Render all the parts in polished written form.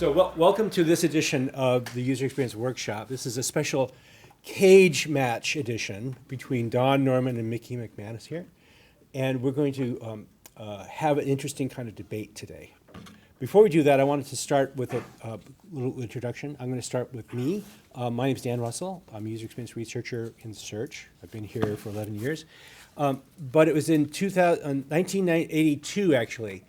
So welcome to this edition of the User Experience Workshop. This is a special cage match edition between Don, Norman, and Mickey McManus here. And we're going to have an interesting kind of debate today. Before we do that, I wanted to start with a little introduction. I'm going to start with me. My name is Dan Russell. I'm a user experience researcher in Search. I've been here for 11 years. But it was in 1982, actually,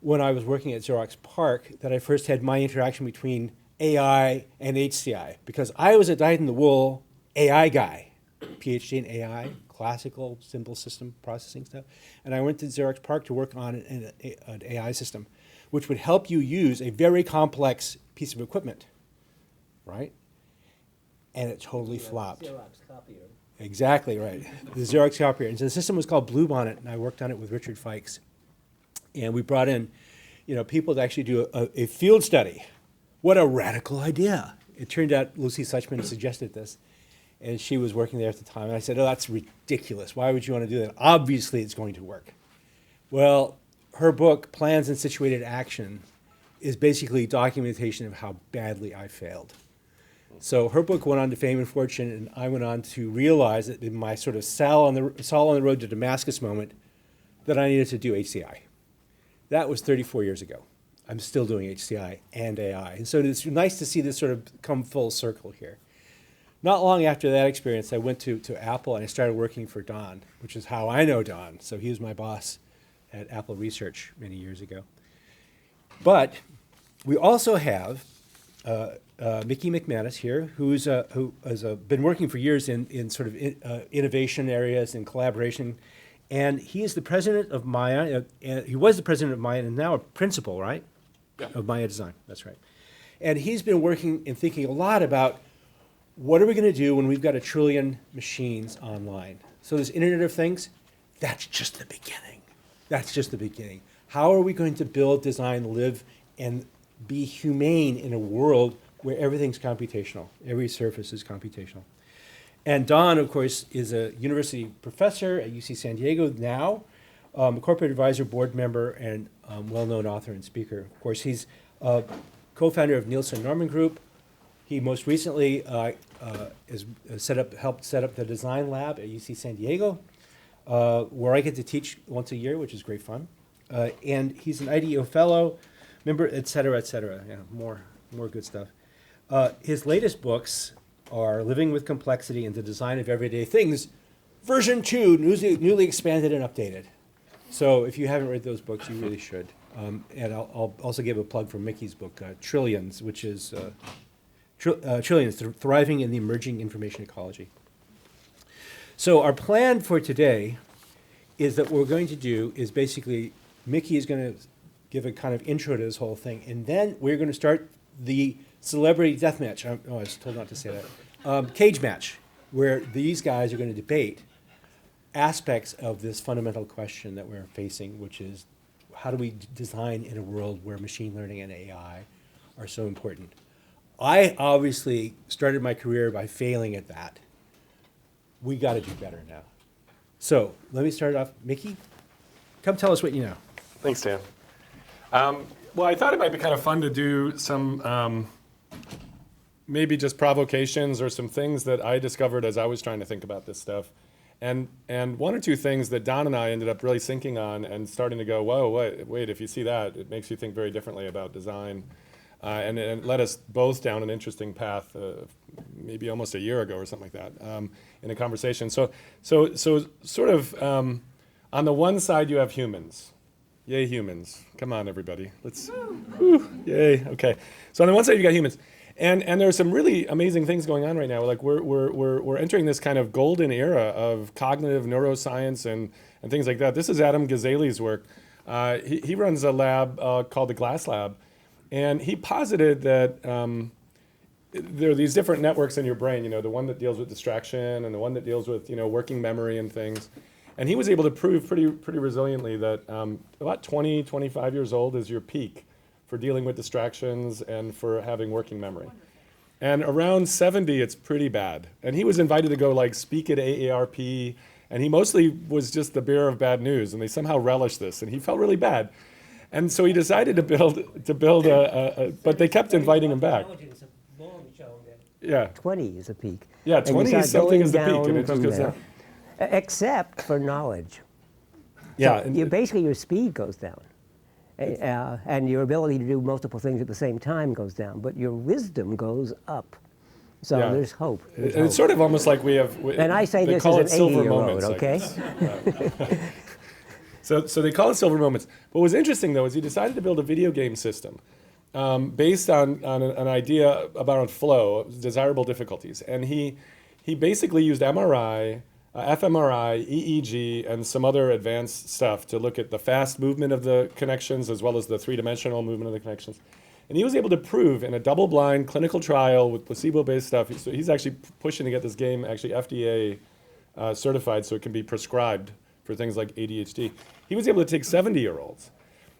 when I was working at Xerox PARC, that I first had my interaction between AI and HCI, because I was a dyed-in-the-wool AI guy, PhD in AI, classical, simple system processing stuff. And I went to Xerox PARC to work on an AI system, which would help you use a very complex piece of equipment, right? And it totally flopped. Xerox copier. Exactly right, the Xerox copier. And so the system was called Bluebonnet, and I worked on it with Richard Fikes. And we brought in, people to actually do a field study. What a radical idea. It turned out Lucy Suchman suggested this, and she was working there at the time. And I said, oh, that's ridiculous. Why would you want to do that? Obviously, it's going to work. Well, her book, Plans and Situated Action, is basically documentation of how badly I failed. So her book went on to fame and fortune, and I went on to realize that in my sort of Saul on the road to Damascus moment, that I needed to do HCI. That was 34 years ago. I'm still doing HCI and AI. And so it's nice to see this sort of come full circle here. Not long after that experience, I went to Apple and I started working for Don, which is how I know Don. So he was my boss at Apple Research many years ago. But we also have Mickey McManus here, who has been working for years in sort of innovation areas and collaboration. And he is the president of Maya. He was the president of Maya and now a principal, right? Yeah. Of Maya Design, that's right. And he's been working and thinking a lot about what are we going to do when we've got 1 trillion machines online? So this Internet of Things, that's just the beginning. That's just the beginning. How are we going to build, design, live, and be humane in a world where everything's computational? Every surface is computational. And Don, of course, is a university professor at UC San Diego now, a corporate advisor, board member, and well-known author and speaker. Of course, he's co-founder of Nielsen Norman Group. He most recently helped set up the design lab at UC San Diego, where I get to teach once a year, which is great fun. And he's an IDEO fellow, member, et cetera, et cetera. Yeah, more good stuff. His latest books are Living with Complexity and the Design of Everyday Things, version 2, newly expanded and updated. So if you haven't read those books, you really should. And I'll also give a plug for Mickey's book, Trillions, which is Trillions, Thriving in the Emerging Information Ecology. So our plan for today is that what we're going to do is basically, Mickey is going to give a kind of intro to this whole thing, and then we're going to start the celebrity death match. I was told not to say that. Cage match, where these guys are going to debate aspects of this fundamental question that we're facing, which is how do we design in a world where machine learning and AI are so important? I obviously started my career by failing at that. We got to do better now. So let me start off. Mickey, come tell us what you know. Thanks, Dan. Well, I thought it might be kind of fun to do some maybe just provocations or some things that I discovered as I was trying to think about this stuff. And one or two things that Don and I ended up really syncing on and starting to go, whoa, wait, if you see that, it makes you think very differently about design. And it led us both down an interesting path, maybe almost a year ago or something like that, in a conversation. So sort of on the one side you have humans. Yay, humans. Come on, everybody. Let's, yay, okay. So on the one side you got humans. And there's some really amazing things going on right now. Like we're entering this kind of golden era of cognitive neuroscience and things like that. This is Adam Gazzali's work. He runs a lab called the Glass Lab, and he posited that there are these different networks in your brain. The one that deals with distraction and the one that deals with working memory and things. And he was able to prove pretty resiliently that about 20, 25 years old is your peak for dealing with distractions and for having working memory. And around 70, it's pretty bad. And he was invited to go speak at AARP, and he mostly was just the bearer of bad news, and they somehow relished this, and he felt really bad. And so he decided to build but they kept inviting him back. Yeah, 20 is a peak. yeah, And you 20 start is something going is the peak, and down it just from goes there. down. Except for knowledge. Yeah, So basically your speed goes down. And your ability to do multiple things at the same time goes down, but your wisdom goes up. So Yeah. there's hope. There's It's hope. sort of almost like we have. And I say they this call as it an silver 80-year-old, moments, I okay? guess. So they call it silver moments. What was interesting though is he decided to build a video game system based on an idea about flow, desirable difficulties, and he basically used MRI, fMRI, EEG, and some other advanced stuff to look at the fast movement of the connections as well as the three-dimensional movement of the connections. And he was able to prove in a double-blind clinical trial with placebo-based stuff, so he's actually pushing to get this game actually FDA certified so it can be prescribed for things like ADHD. He was able to take 70-year-olds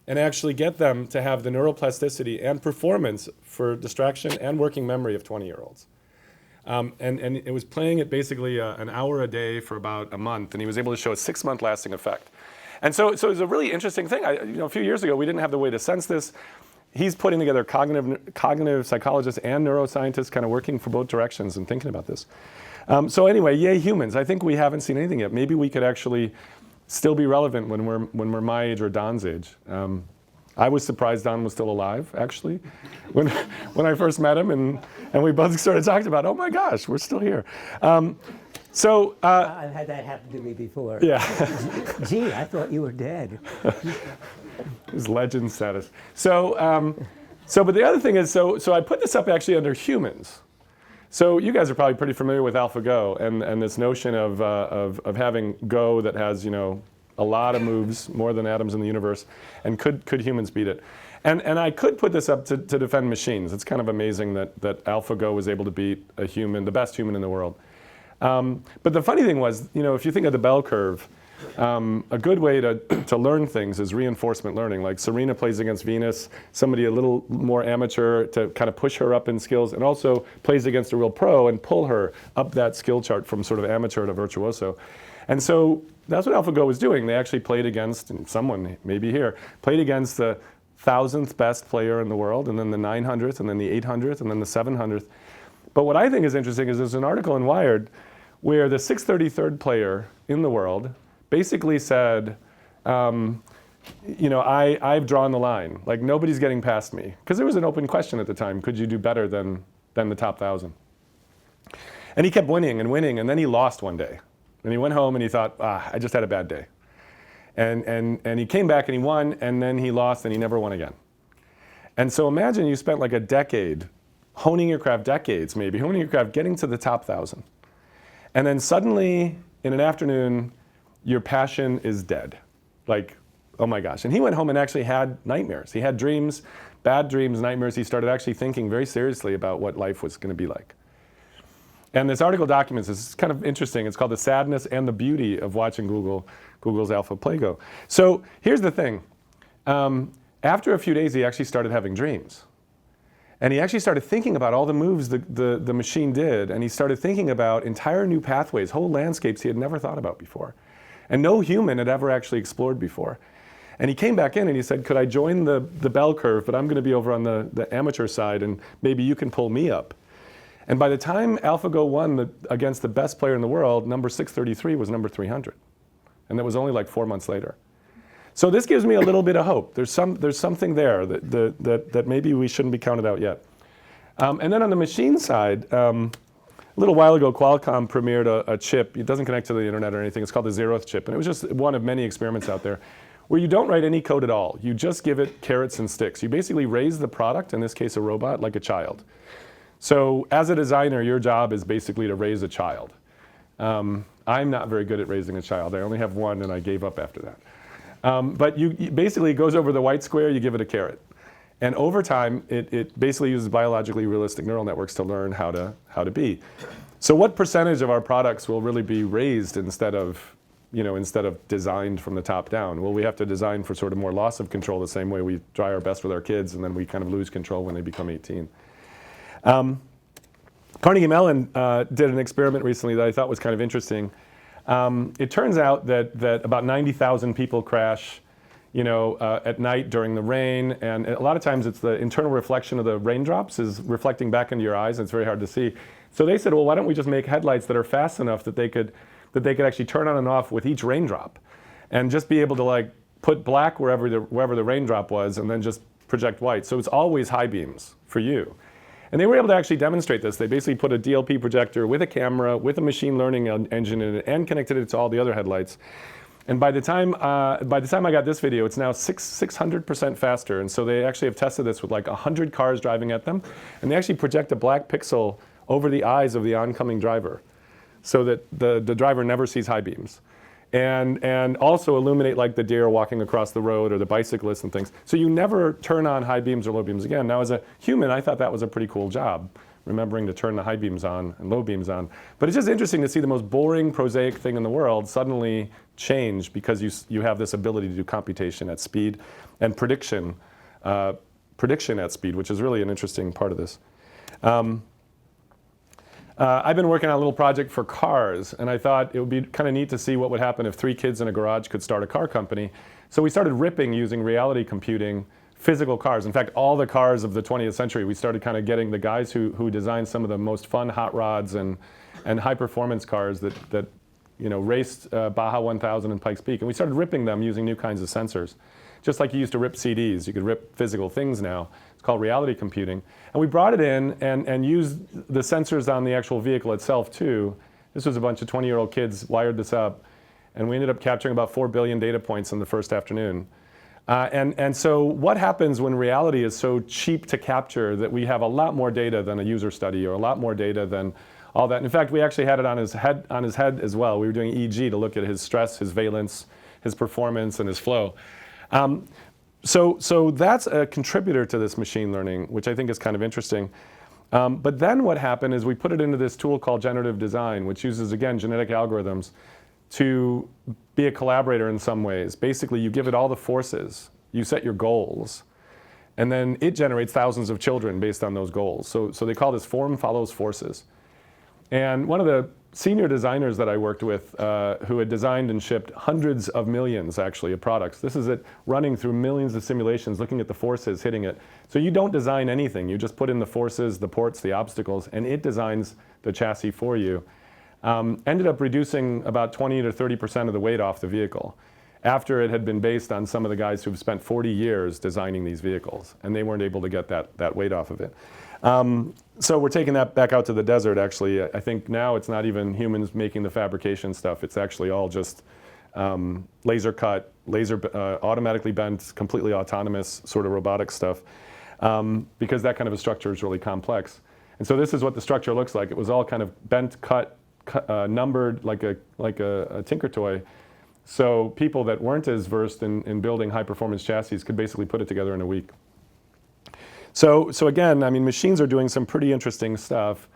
and actually get them to have the neuroplasticity and performance for distraction and working memory of 20-year-olds. And it was playing it basically an hour a day for about a month, and he was able to show a 6-month lasting effect. And so it was a really interesting thing. A few years ago, we didn't have the way to sense this. He's putting together cognitive psychologists and neuroscientists kind of working for both directions and thinking about this. So anyway, yay humans. I think we haven't seen anything yet. Maybe we could actually still be relevant when we're my age or Don's age. I was surprised Don was still alive, actually, when I first met him, and we both started talking about, oh my gosh, we're still here. I've had that happen to me before. Yeah. Gee, I thought you were dead. His legend status. But the other thing is, so I put this up actually under humans. So you guys are probably pretty familiar with AlphaGo and this notion of having Go that has, a lot of moves, more than atoms in the universe, and could humans beat it? And I could put this up to defend machines. It's kind of amazing that AlphaGo was able to beat a human, the best human in the world. But the funny thing was, if you think of the bell curve, a good way to learn things is reinforcement learning. Like Serena plays against Venus, somebody a little more amateur to kind of push her up in skills, and also plays against a real pro and pull her up that skill chart from sort of amateur to virtuoso. And so that's what AlphaGo was doing. They actually played against, and someone maybe here, played against the 1,000th best player in the world, and then the 900th, and then the 800th, and then the 700th. But what I think is interesting is there's an article in Wired where the 633rd player in the world basically said, I've drawn the line. Like, nobody's getting past me. Because there was an open question at the time, could you do better than the top 1,000? And he kept winning, and then he lost one day. And he went home and he thought, I just had a bad day. And he came back and he won, and then he lost and he never won again. And so imagine you spent like a decade honing your craft, decades maybe, honing your craft, getting to the top 1,000. And then suddenly, in an afternoon, your passion is dead. Like, oh my gosh. And he went home and actually had nightmares. He had dreams, bad dreams, nightmares. He started actually thinking very seriously about what life was going to be like. And this article documents this. It's kind of interesting. It's called The Sadness and the Beauty of Watching Google's AlphaGo. So here's the thing. After a few days, he actually started having dreams. And he actually started thinking about all the moves the machine did. And he started thinking about entire new pathways, whole landscapes he had never thought about before. And no human had ever actually explored before. And he came back in and he said, could I join the bell curve, but I'm going to be over on the amateur side, and maybe you can pull me up. And by the time AlphaGo won against the best player in the world, number 633 was number 300. And that was only like 4 months later. So this gives me a little bit of hope. There's something there that maybe we shouldn't be counted out yet. And then on the machine side, a little while ago, Qualcomm premiered a chip. It doesn't connect to the internet or anything. It's called the zeroth chip. And it was just one of many experiments out there where you don't write any code at all. You just give it carrots and sticks. You basically raise the product, in this case a robot, like a child. So as a designer, your job is basically to raise a child. I'm not very good at raising a child. I only have one, and I gave up after that. But you basically, it goes over the white square, you give it a carrot. And over time, it basically uses biologically realistic neural networks to learn how to be. So what percentage of our products will really be raised instead of designed from the top down? Well, we have to design for sort of more loss of control, the same way we try our best with our kids, and then we kind of lose control when they become 18. Carnegie Mellon did an experiment recently that I thought was kind of interesting. It turns out that about 90,000 people crash at night during the rain. And a lot of times it's the internal reflection of the raindrops is reflecting back into your eyes, and it's very hard to see. So they said, well, why don't we just make headlights that are fast enough that they could actually turn on and off with each raindrop, and just be able to like put black wherever the raindrop was, and then just project white. So it's always high beams for you. And they were able to actually demonstrate this. They basically put a DLP projector with a camera, with a machine learning engine in it, and connected it to all the other headlights. And by the time I got this video, it's now 600% faster. And so they actually have tested this with like 100 cars driving at them. And they actually project a black pixel over the eyes of the oncoming driver, so that the driver never sees high beams. And also illuminate like the deer walking across the road or the bicyclists and things. So you never turn on high beams or low beams again. Now as a human, I thought that was a pretty cool job, remembering to turn the high beams on and low beams on. But it's just interesting to see the most boring, prosaic thing in the world suddenly change because you have this ability to do computation at speed and prediction at speed, which is really an interesting part of this. I've been working on a little project for cars, and I thought it would be kind of neat to see what would happen if 3 kids in a garage could start a car company. So we started ripping, using reality computing, physical cars. In fact, all the cars of the 20th century, we started kind of getting the guys who designed some of the most fun hot rods and high-performance cars that raced Baja 1000 and Pikes Peak. And we started ripping them using new kinds of sensors. Just like you used to rip CDs, you could rip physical things now. It's called reality computing. And we brought it in and used the sensors on the actual vehicle itself too. This was a bunch of 20-year-old kids wired this up. And we ended up capturing about 4 billion data points in the first afternoon. And so what happens when reality is so cheap to capture that we have a lot more data than a user study, or a lot more data than all that. And in fact, we actually had it on his head as well. We were doing EEG to look at his stress, his valence, his performance, and his flow. So that's a contributor to this machine learning, which I think is kind of interesting. But then what happened is we put it into this tool called generative design, which uses, again, genetic algorithms to be a collaborator in some ways. Basically, you give it all the forces, you set your goals, and then it generates thousands of children based on those goals. So they call this form follows forces. And one of the senior designers that I worked with, who had designed and shipped hundreds of millions, actually, of products. This is it running through millions of simulations, looking at the forces hitting it. So you don't design anything. You just put in the forces, the ports, the obstacles, and it designs the chassis for you. Ended up reducing about 20 to 30% of the weight off the vehicle, after it had been based on some of the guys who've spent 40 years designing these vehicles, and they weren't able to get that weight off of it. So we're taking that back out to the desert, actually. I think now it's not even humans making the fabrication stuff. It's actually all just laser cut, automatically bent, completely autonomous sort of robotic stuff, because that kind of a structure is really complex. And so this is what the structure looks like. It was all kind of bent, cut, numbered like a tinker toy. So people that weren't as versed in building high-performance chassis could basically put it together in a week. So again, I mean, machines are doing some pretty interesting stuff.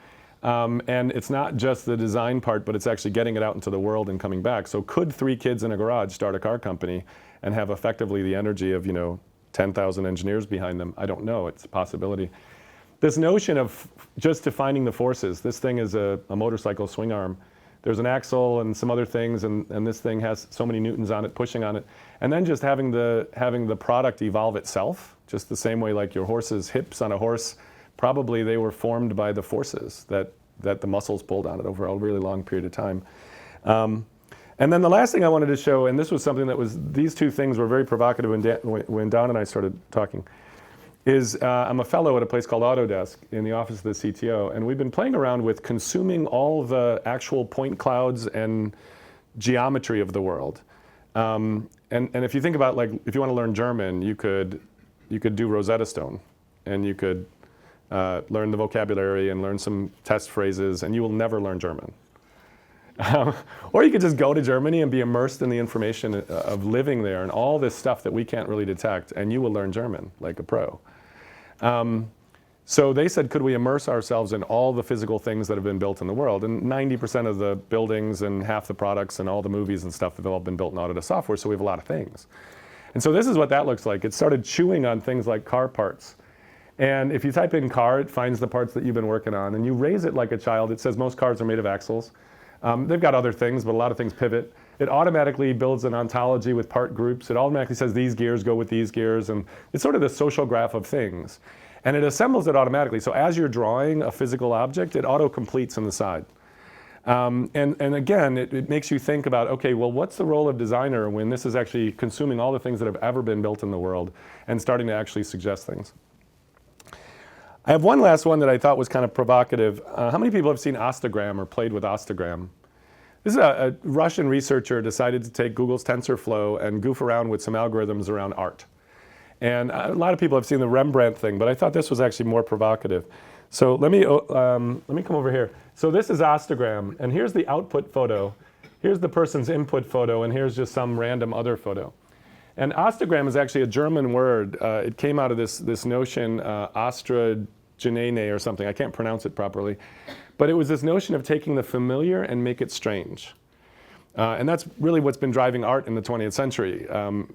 And it's not just the design part, but it's actually getting it out into the world and coming back. So could 3 kids in a garage start a car company and have effectively the energy of 10,000 engineers behind them? I don't know. It's a possibility. This notion of just defining the forces, this thing is a motorcycle swing arm. There's an axle and some other things, and this thing has so many newtons on it, pushing on it. And then just having the product evolve itself, just the same way like your horse's hips on a horse, probably they were formed by the forces that the muscles pulled on it over a really long period of time. And then the last thing I wanted to show, and this was something these 2 things were very provocative when Don and I started talking, is I'm a fellow at a place called Autodesk in the office of the CTO, and we've been playing around with consuming all the actual point clouds and geometry of the world. And if you think about, like, if you want to learn German, you could do Rosetta Stone, and you could learn the vocabulary and learn some test phrases, and you will never learn German. Or you could just go to Germany and be immersed in the information of living there and all this stuff that we can't really detect, and you will learn German like a pro. So they said, could we immerse ourselves in all the physical things that have been built in the world? And 90% of the buildings and half the products and all the movies and stuff have all been built in Autodesk software, so we have a lot of things. And so this is what that looks like. It started chewing on things like car parts. And if you type in car, it finds the parts that you've been working on, and you raise it like a child. It says most cars are made of axles. They've got other things, but a lot of things pivot. It automatically builds an ontology with part groups. It automatically says these gears go with these gears, and it's sort of the social graph of things. And it assembles it automatically. So as you're drawing a physical object, it auto-completes on the side. And again, it makes you think about, okay, well, what's the role of designer when this is actually consuming all the things that have ever been built in the world and starting to actually suggest things? I have one last one that I thought was kind of provocative. How many people have seen ostogram or played with ostogram? This is a Russian researcher decided to take Google's TensorFlow and goof around with some algorithms around art. And a lot of people have seen the Rembrandt thing, but I thought this was actually more provocative. So let me come over here. So this is ostogram, and here's the output photo. Here's the person's input photo, and here's just some random other photo. And ostogram is actually a German word. It came out of this notion, ostragenene or something. I can't pronounce it properly. But it was this notion of taking the familiar and make it strange. And that's really what's been driving art in the 20th century.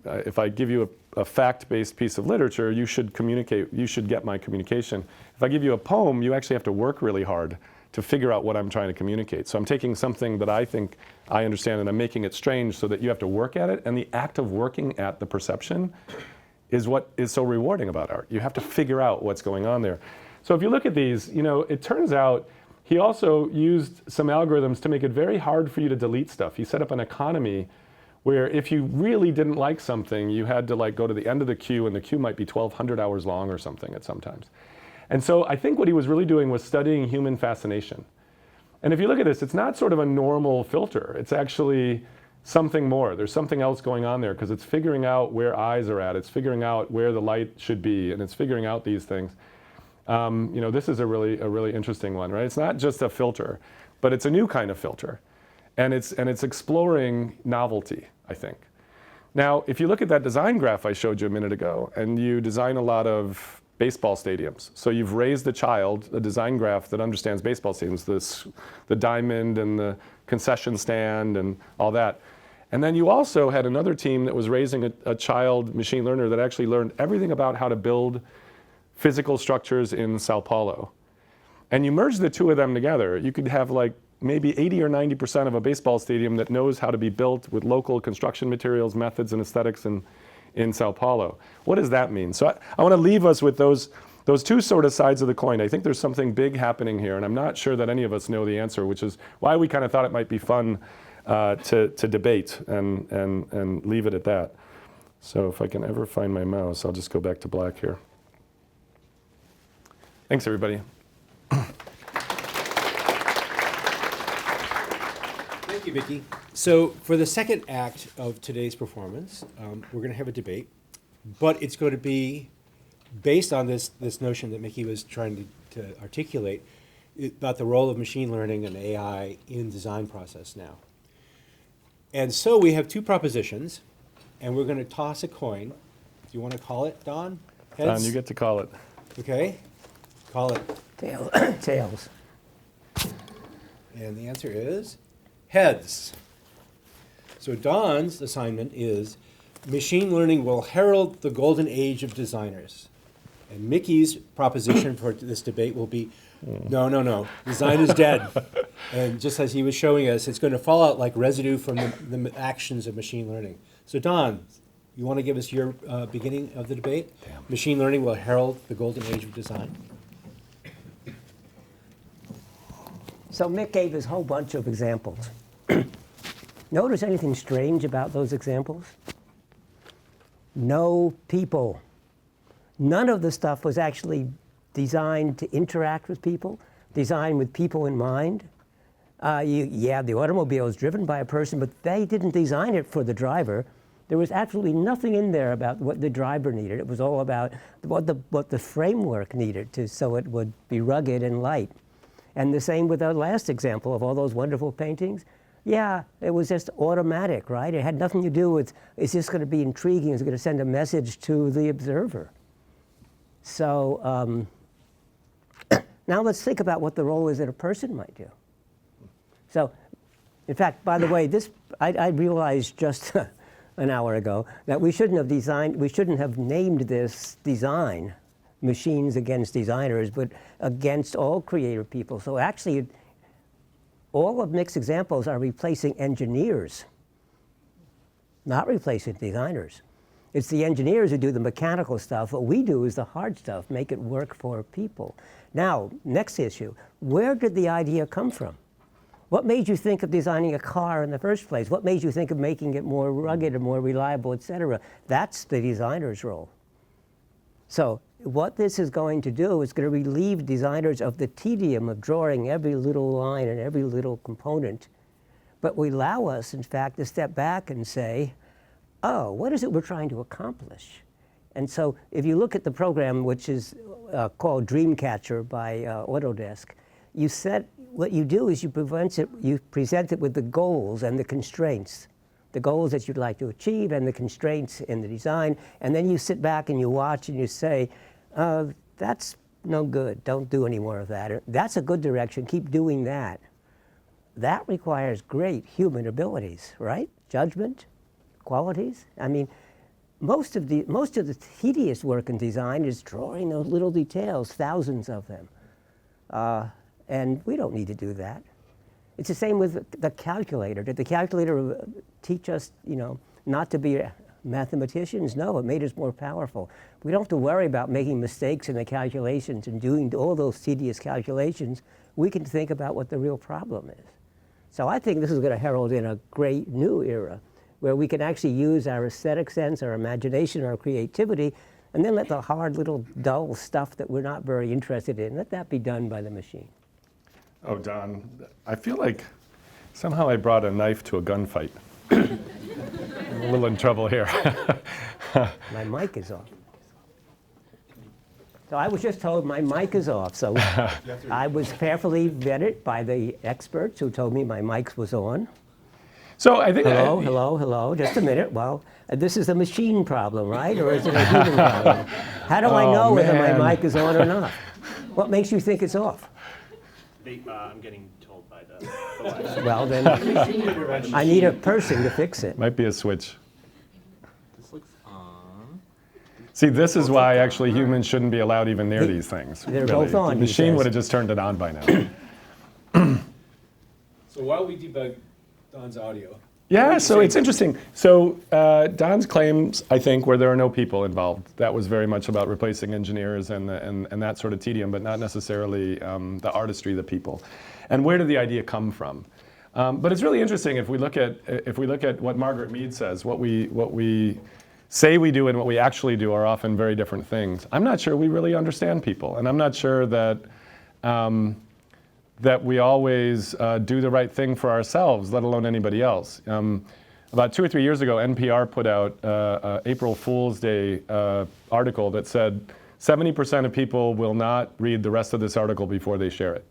If I give you a fact-based piece of literature, you should communicate, you should get my communication. If I give you a poem, you actually have to work really hard to figure out what I'm trying to communicate. So I'm taking something that I think I understand and I'm making it strange so that you have to work at it. And the act of working at the perception is what is so rewarding about art. You have to figure out what's going on there. So if you look at these, you know, it turns out he also used some algorithms to make it very hard for you to delete stuff. He set up an economy where if you really didn't like something, you had to like go to the end of the queue, and the queue might be 1,200 hours long or something at sometimes. And so I think what he was really doing was studying human fascination. And if you look at this, it's not sort of a normal filter. It's actually something more. There's something else going on there because it's figuring out where eyes are at. It's figuring out where the light should be, and it's figuring out these things. You know, this is a really interesting one, right? It's not just a filter, but it's a new kind of filter. And it's exploring novelty, I think. Now, if you look at that design graph I showed you a minute ago, and you design a lot of baseball stadiums. So you've raised a child, a design graph that understands baseball stadiums, the diamond and the concession stand and all that. And then you also had another team that was raising a child machine learner that actually learned everything about how to build physical structures in Sao Paulo. And you merge the two of them together, you could have like maybe 80 or 90% of a baseball stadium that knows how to be built with local construction materials, methods, and aesthetics in Sao Paulo. What does that mean? So I want to leave us with those two sort of sides of the coin. I think there's something big happening here, and I'm not sure that any of us know the answer, which is why we kind of thought it might be fun to debate and leave it at that. So if I can ever find my mouse, I'll just go back to black here. Thanks, everybody. Thank you, Vicki. So for the second act of today's performance, we're going to have a debate, but it's going to be based on this notion that Mickey was trying to articulate about the role of machine learning and AI in design process now. And so we have two propositions, and we're going to toss a coin. Do you want to call it, Don? Heads? Don, you get to call it. Okay. Call it. Tails. And the answer is heads. So Don's assignment is machine learning will herald the golden age of designers. And Mickey's proposition for this debate will be, no, design is dead. And just as he was showing us, it's going to fall out like residue from the actions of machine learning. So Don, you want to give us your beginning of the debate? Damn. Machine learning will herald the golden age of design. So Mick gave us a whole bunch of examples. Notice anything strange about those examples? No people. None of the stuff was actually designed to interact with people, designed with people in mind. The automobile is driven by a person, but they didn't design it for the driver. There was absolutely nothing in there about what the driver needed. It was all about what the framework needed so it would be rugged and light. And the same with our last example of all those wonderful paintings. Yeah, it was just automatic, right? It had nothing to do with, is this going to be intriguing? Is it going to send a message to the observer? So now let's think about what the role is that a person might do. So, in fact, by the way, I realized just an hour ago that we shouldn't have named this design machines against designers, but against all creative people. So actually, all of Mick's examples are replacing engineers. not replacing designers. It's the engineers who do the mechanical stuff. What we do is the hard stuff, make it work for people. Now, next issue, where did the idea come from? What made you think of designing a car in the first place? What made you think of making it more rugged and more reliable, et cetera? That's the designer's role. So what this is going to do is going to relieve designers of the tedium of drawing every little line and every little component, but will allow us, in fact, to step back and say, oh, what is it we're trying to accomplish? And so if you look at the program, which is called Dreamcatcher by Autodesk, what you do is you present it with the goals and the constraints, the goals that you'd like to achieve and the constraints in the design, and then you sit back and you watch and you say, that's no good, don't do any more of that. That's a good direction, keep doing that. That requires great human abilities, right? Judgment, qualities. I mean, most of the tedious work in design is drawing those little details, thousands of them. And we don't need to do that. It's the same with the calculator. Did the calculator teach us, not to be mathematicians? No, it made us more powerful. We don't have to worry about making mistakes in the calculations and doing all those tedious calculations. We can think about what the real problem is. So I think this is going to herald in a great new era where we can actually use our aesthetic sense, our imagination, our creativity, and then let the hard little dull stuff that we're not very interested in, let that be done by the machine. Oh, Don, I feel like somehow I brought a knife to a gunfight. I'm a little in trouble here. My mic is off. So I was just told my mic is off. So I was carefully vetted by the experts who told me my mic was on. So I think Hello. Just a minute. Well, this is a machine problem, right? Or is it a human problem? How do I know whether my mic is on or not? What makes you think it's off? I'm getting told by the wife. Well, then I need a person to fix it. Might be a switch. This looks on. See, this is why actually humans shouldn't be allowed even near these things. They're both on, The he machine says. would have just turned it on by now. So while we debug Don's audio. Yeah, so it's interesting. So Don's claims, I think, where there are no people involved, that was very much about replacing engineers and that sort of tedium, but not necessarily the artistry, the people. And where did the idea come from? But it's really interesting if we look at what Margaret Mead says, what we say we do and what we actually do are often very different things. I'm not sure we really understand people, and I'm not sure that that we always do the right thing for ourselves, let alone anybody else. About 2 or 3 years ago, NPR put out an April Fool's Day article that said 70% of people will not read the rest of this article before they share it.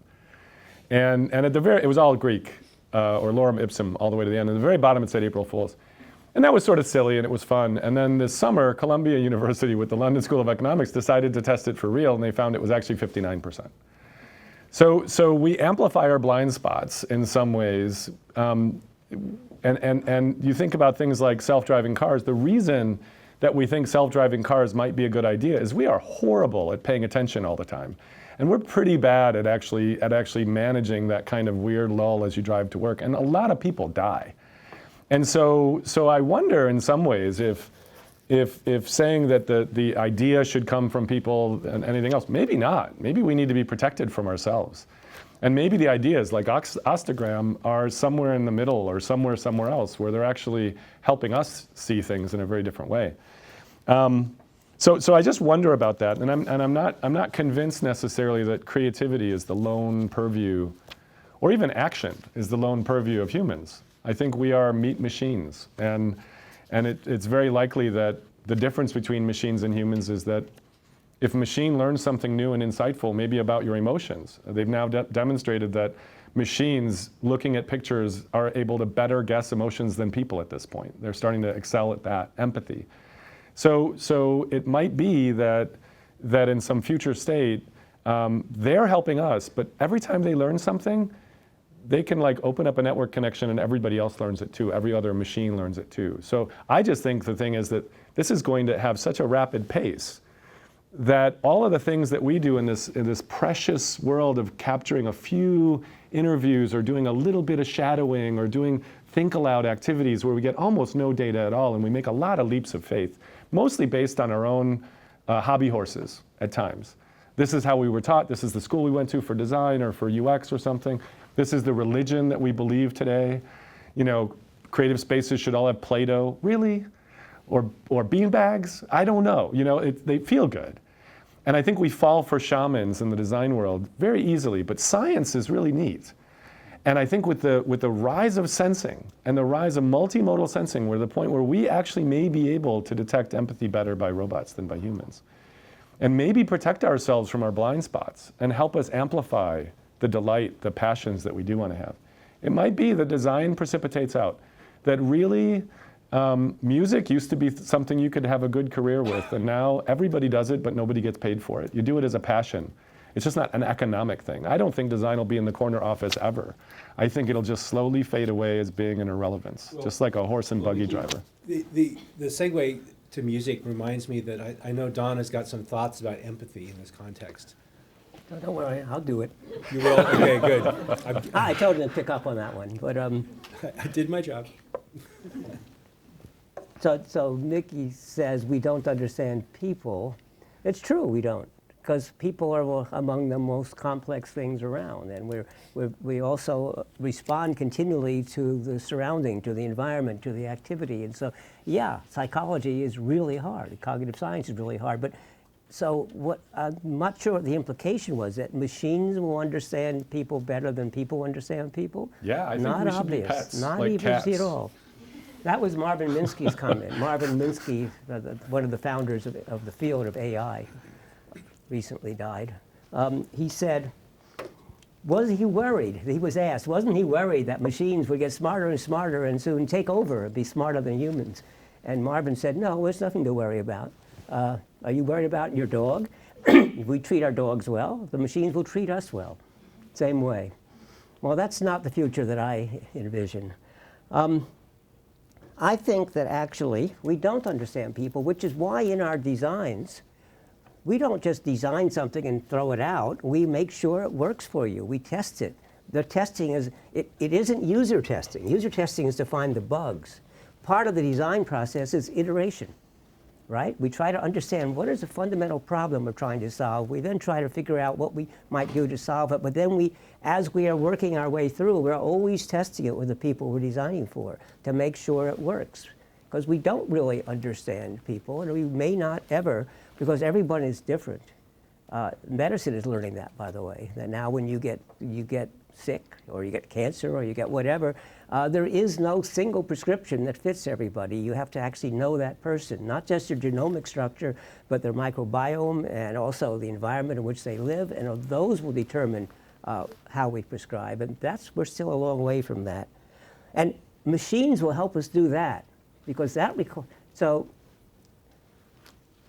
And at the it was all Greek, or lorem ipsum, all the way to the end. And at the very bottom it said April Fool's. And that was sort of silly and it was fun. And then this summer, Columbia University with the London School of Economics decided to test it for real, and they found it was actually 59%. So we amplify our blind spots in some ways, and you think about things like self-driving cars. The reason that we think self-driving cars might be a good idea is we are horrible at paying attention all the time, and we're pretty bad at actually managing that kind of weird lull as you drive to work, and a lot of people die. And so I wonder in some ways if saying that the idea should come from people and anything else, maybe not. Maybe we need to be protected from ourselves. And maybe the ideas like Ostagram are somewhere in the middle or somewhere else where they're actually helping us see things in a very different way. So I just wonder about that, and I'm not convinced necessarily that creativity is the lone purview, or even action is the lone purview of humans. I think we are meat machines, and it's very likely that the difference between machines and humans is that if a machine learns something new and insightful, maybe about your emotions, they've now demonstrated that machines looking at pictures are able to better guess emotions than people at this point. They're starting to excel at that, empathy. So it might be that in some future state, they're helping us, but every time they learn something, they can open up a network connection and everybody else learns it too. Every other machine learns it too. So I just think the thing is that this is going to have such a rapid pace that all of the things that we do in this precious world of capturing a few interviews or doing a little bit of shadowing or doing think aloud activities where we get almost no data at all, and we make a lot of leaps of faith, mostly based on our own hobby horses at times. This is how we were taught. This is the school we went to for design or for UX or something. This is the religion that we believe today. You know, creative spaces should all have Play-Doh. Really? Or beanbags? I don't know. You know, they feel good. And I think we fall for shamans in the design world very easily, but science is really neat. And I think with the rise of sensing and the rise of multimodal sensing, we're at the point where we actually may be able to detect empathy better by robots than by humans. And maybe protect ourselves from our blind spots and help us amplify the delight, the passions that we do want to have. It might be that design precipitates out, that really music used to be something you could have a good career with, and now everybody does it, but nobody gets paid for it. You do it as a passion. It's just not an economic thing. I don't think design will be in the corner office ever. I think it'll just slowly fade away as being an irrelevance, just like a horse and buggy driver. The segue to music reminds me that I know Don has got some thoughts about empathy in this context. No, don't worry, I'll do it. You will? Okay, good. I told him to pick up on that one, but I did my job. so Mickey says we don't understand people. It's true, we don't, because people are among the most complex things around, and we also respond continually to the surrounding, to the environment, to the activity, and so yeah, psychology is really hard. Cognitive science is really hard, but. So what I'm not sure what the implication was, that machines will understand people better than people understand people? Yeah, I think not we should obvious. be pets, Not like even cats. at all. That was Marvin Minsky's comment. Marvin Minsky, one of the founders of the field of AI, recently died. He said, was he worried? He was asked, wasn't he worried that machines would get smarter and smarter and soon take over and be smarter than humans? And Marvin said, no, there's nothing to worry about. Are you worried about your dog? We treat our dogs well. The machines will treat us well. Same way. Well, that's not the future that I envision. I think that actually we don't understand people, which is why in our designs, we don't just design something and throw it out. We make sure it works for you. We test it. The testing is, it isn't user testing. User testing is to find the bugs. Part of the design process is iteration. Right? We try to understand what is the fundamental problem we're trying to solve. We then try to figure out what we might do to solve it. But then as we are working our way through, we're always testing it with the people we're designing for to make sure it works. Because we don't really understand people, and we may not ever, because everyone is different. Medicine is learning that, by the way, that now when you get sick, or you get cancer, or you get whatever, there is no single prescription that fits everybody. You have to actually know that person, not just their genomic structure, but their microbiome and also the environment in which they live, and those will determine how we prescribe. And we're still a long way from that. And machines will help us do that, because so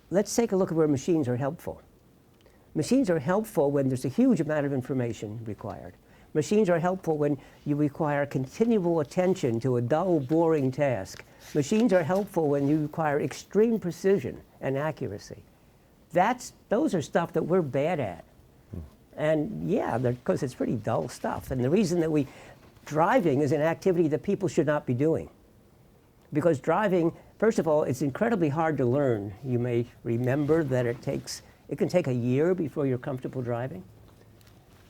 let's take a look at where machines are helpful. Machines are helpful when there's a huge amount of information required. Machines are helpful when you require continual attention to a dull, boring task. Machines are helpful when you require extreme precision and accuracy. Those are stuff that we're bad at. And yeah, because it's pretty dull stuff. And the reason that driving is an activity that people should not be doing. Because driving, first of all, it's incredibly hard to learn. You may remember that it can take a year before you're comfortable driving.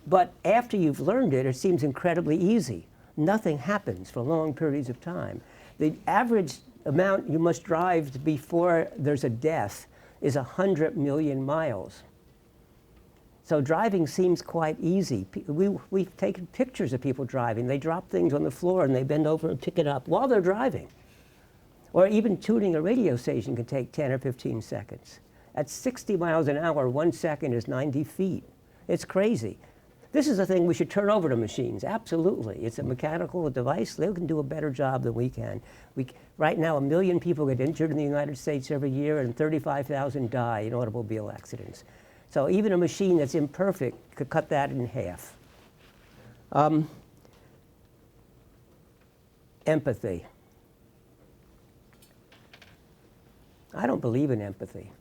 But after you've learned it, it seems incredibly easy. Nothing happens for long periods of time. The average amount you must drive before there's a death is 100 million miles. So driving seems quite easy. We've taken pictures of people driving. They drop things on the floor and they bend over and pick it up while they're driving. Or even tuning a radio station can take 10 or 15 seconds. At 60 miles an hour, 1 second is 90 feet. It's crazy. This is a thing we should turn over to machines, absolutely. It's a mechanical device. They can do a better job than we can. Right now, 1 million people get injured in the United States every year, and 35,000 die in automobile accidents. So even a machine that's imperfect could cut that in half. Empathy. I don't believe in empathy.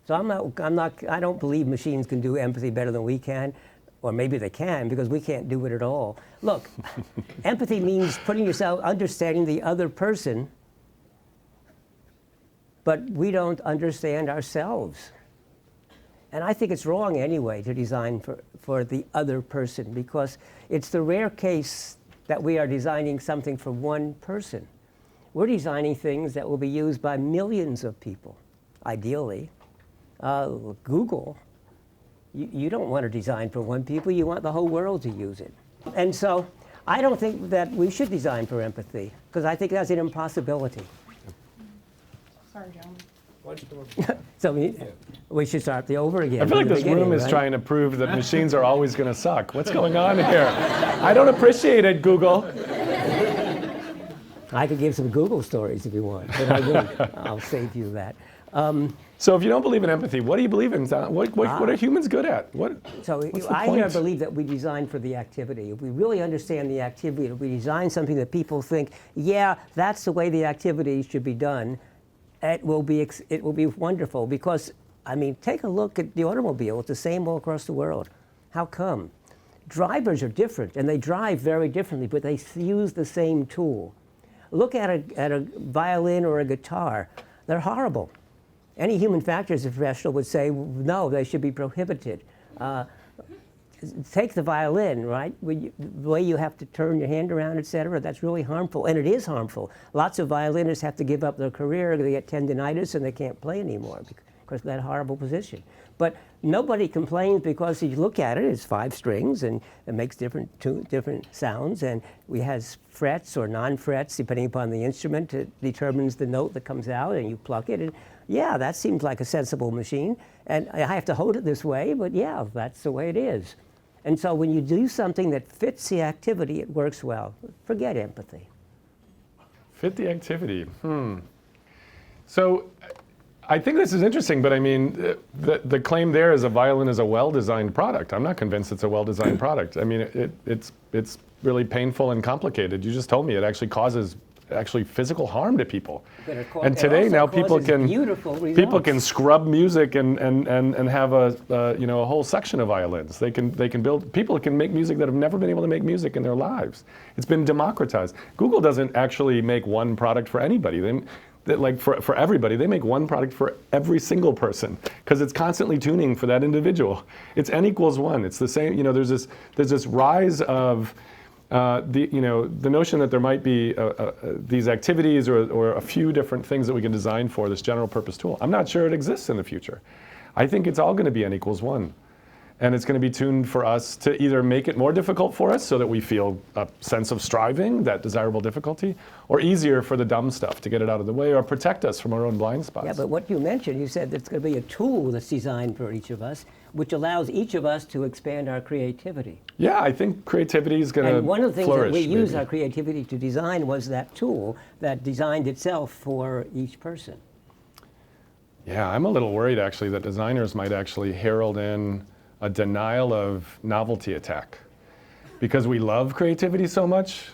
So I don't believe machines can do empathy better than we can. Or maybe they can, because we can't do it at all. Look, empathy means putting yourself, understanding the other person, but we don't understand ourselves. And I think it's wrong anyway to design for the other person, because it's the rare case that we are designing something for one person. We're designing things that will be used by millions of people, ideally. Google, you don't want to design for one people, you want the whole world to use it. And so I don't think that we should design for empathy, because I think that's an impossibility. Sorry, gentlemen. So we should start over again. I feel like this room is trying to prove that machines are always going to suck. What's going on here? I don't appreciate it, Google. I could give some Google stories if you want, but I won't. I'll save you that. So if you don't believe in empathy, what do you believe in? What are humans good at? What's the I point? believe that we design for the activity. If we really understand the activity, if we design something that people think, yeah, that's the way the activity should be done, it will be wonderful. Because, I mean, take a look at the automobile. It's the same all across the world. How come? Drivers are different, and they drive very differently, but they use the same tool. Look at a violin or a guitar. They're horrible. Any human factors professional would say, no, they should be prohibited. Take the violin, right? The way you have to turn your hand around, et cetera, that's really harmful, and it is harmful. Lots of violinists have to give up their career, they get tendinitis, and they can't play anymore because of that horrible position. But nobody complains, because if you look at it, it's 5 strings, and it makes different sounds, and we has frets or non-frets, depending upon the instrument. It determines the note that comes out, and you pluck it, and yeah, that seems like a sensible machine, and I have to hold it this way, but yeah, that's the way it is. And so when you do something that fits the activity, it works well. Forget empathy. Fit the activity. So I think this is interesting, but I mean, the claim there is a violin is a well-designed product. I'm not convinced it's a well-designed product. I mean, it's really painful and complicated. You just told me it actually causes physical harm to people. And today now people can scrub music and have a whole section of violins. People can make music that have never been able to make music in their lives. It's been democratized. Google doesn't actually make one product for anybody. For everybody, they make one product for every single person, because it's constantly tuning for that individual. It's n equals 1. It's the same. There's this rise of the notion that there might be these activities or a few different things that we can design for this general purpose tool. I'm not sure it exists in the future. I think it's all going to be n equals 1. And it's going to be tuned for us to either make it more difficult for us so that we feel a sense of striving, that desirable difficulty, or easier for the dumb stuff to get it out of the way, or protect us from our own blind spots. Yeah, but what you mentioned, you said it's going to be a tool that's designed for each of us, which allows each of us to expand our creativity. Yeah, I think creativity is going to flourish. And one of the things that we use maybe. our creativity to design was that tool that designed itself for each person. Yeah, I'm a little worried actually that designers might actually herald in a denial of novelty attack. Because we love creativity so much,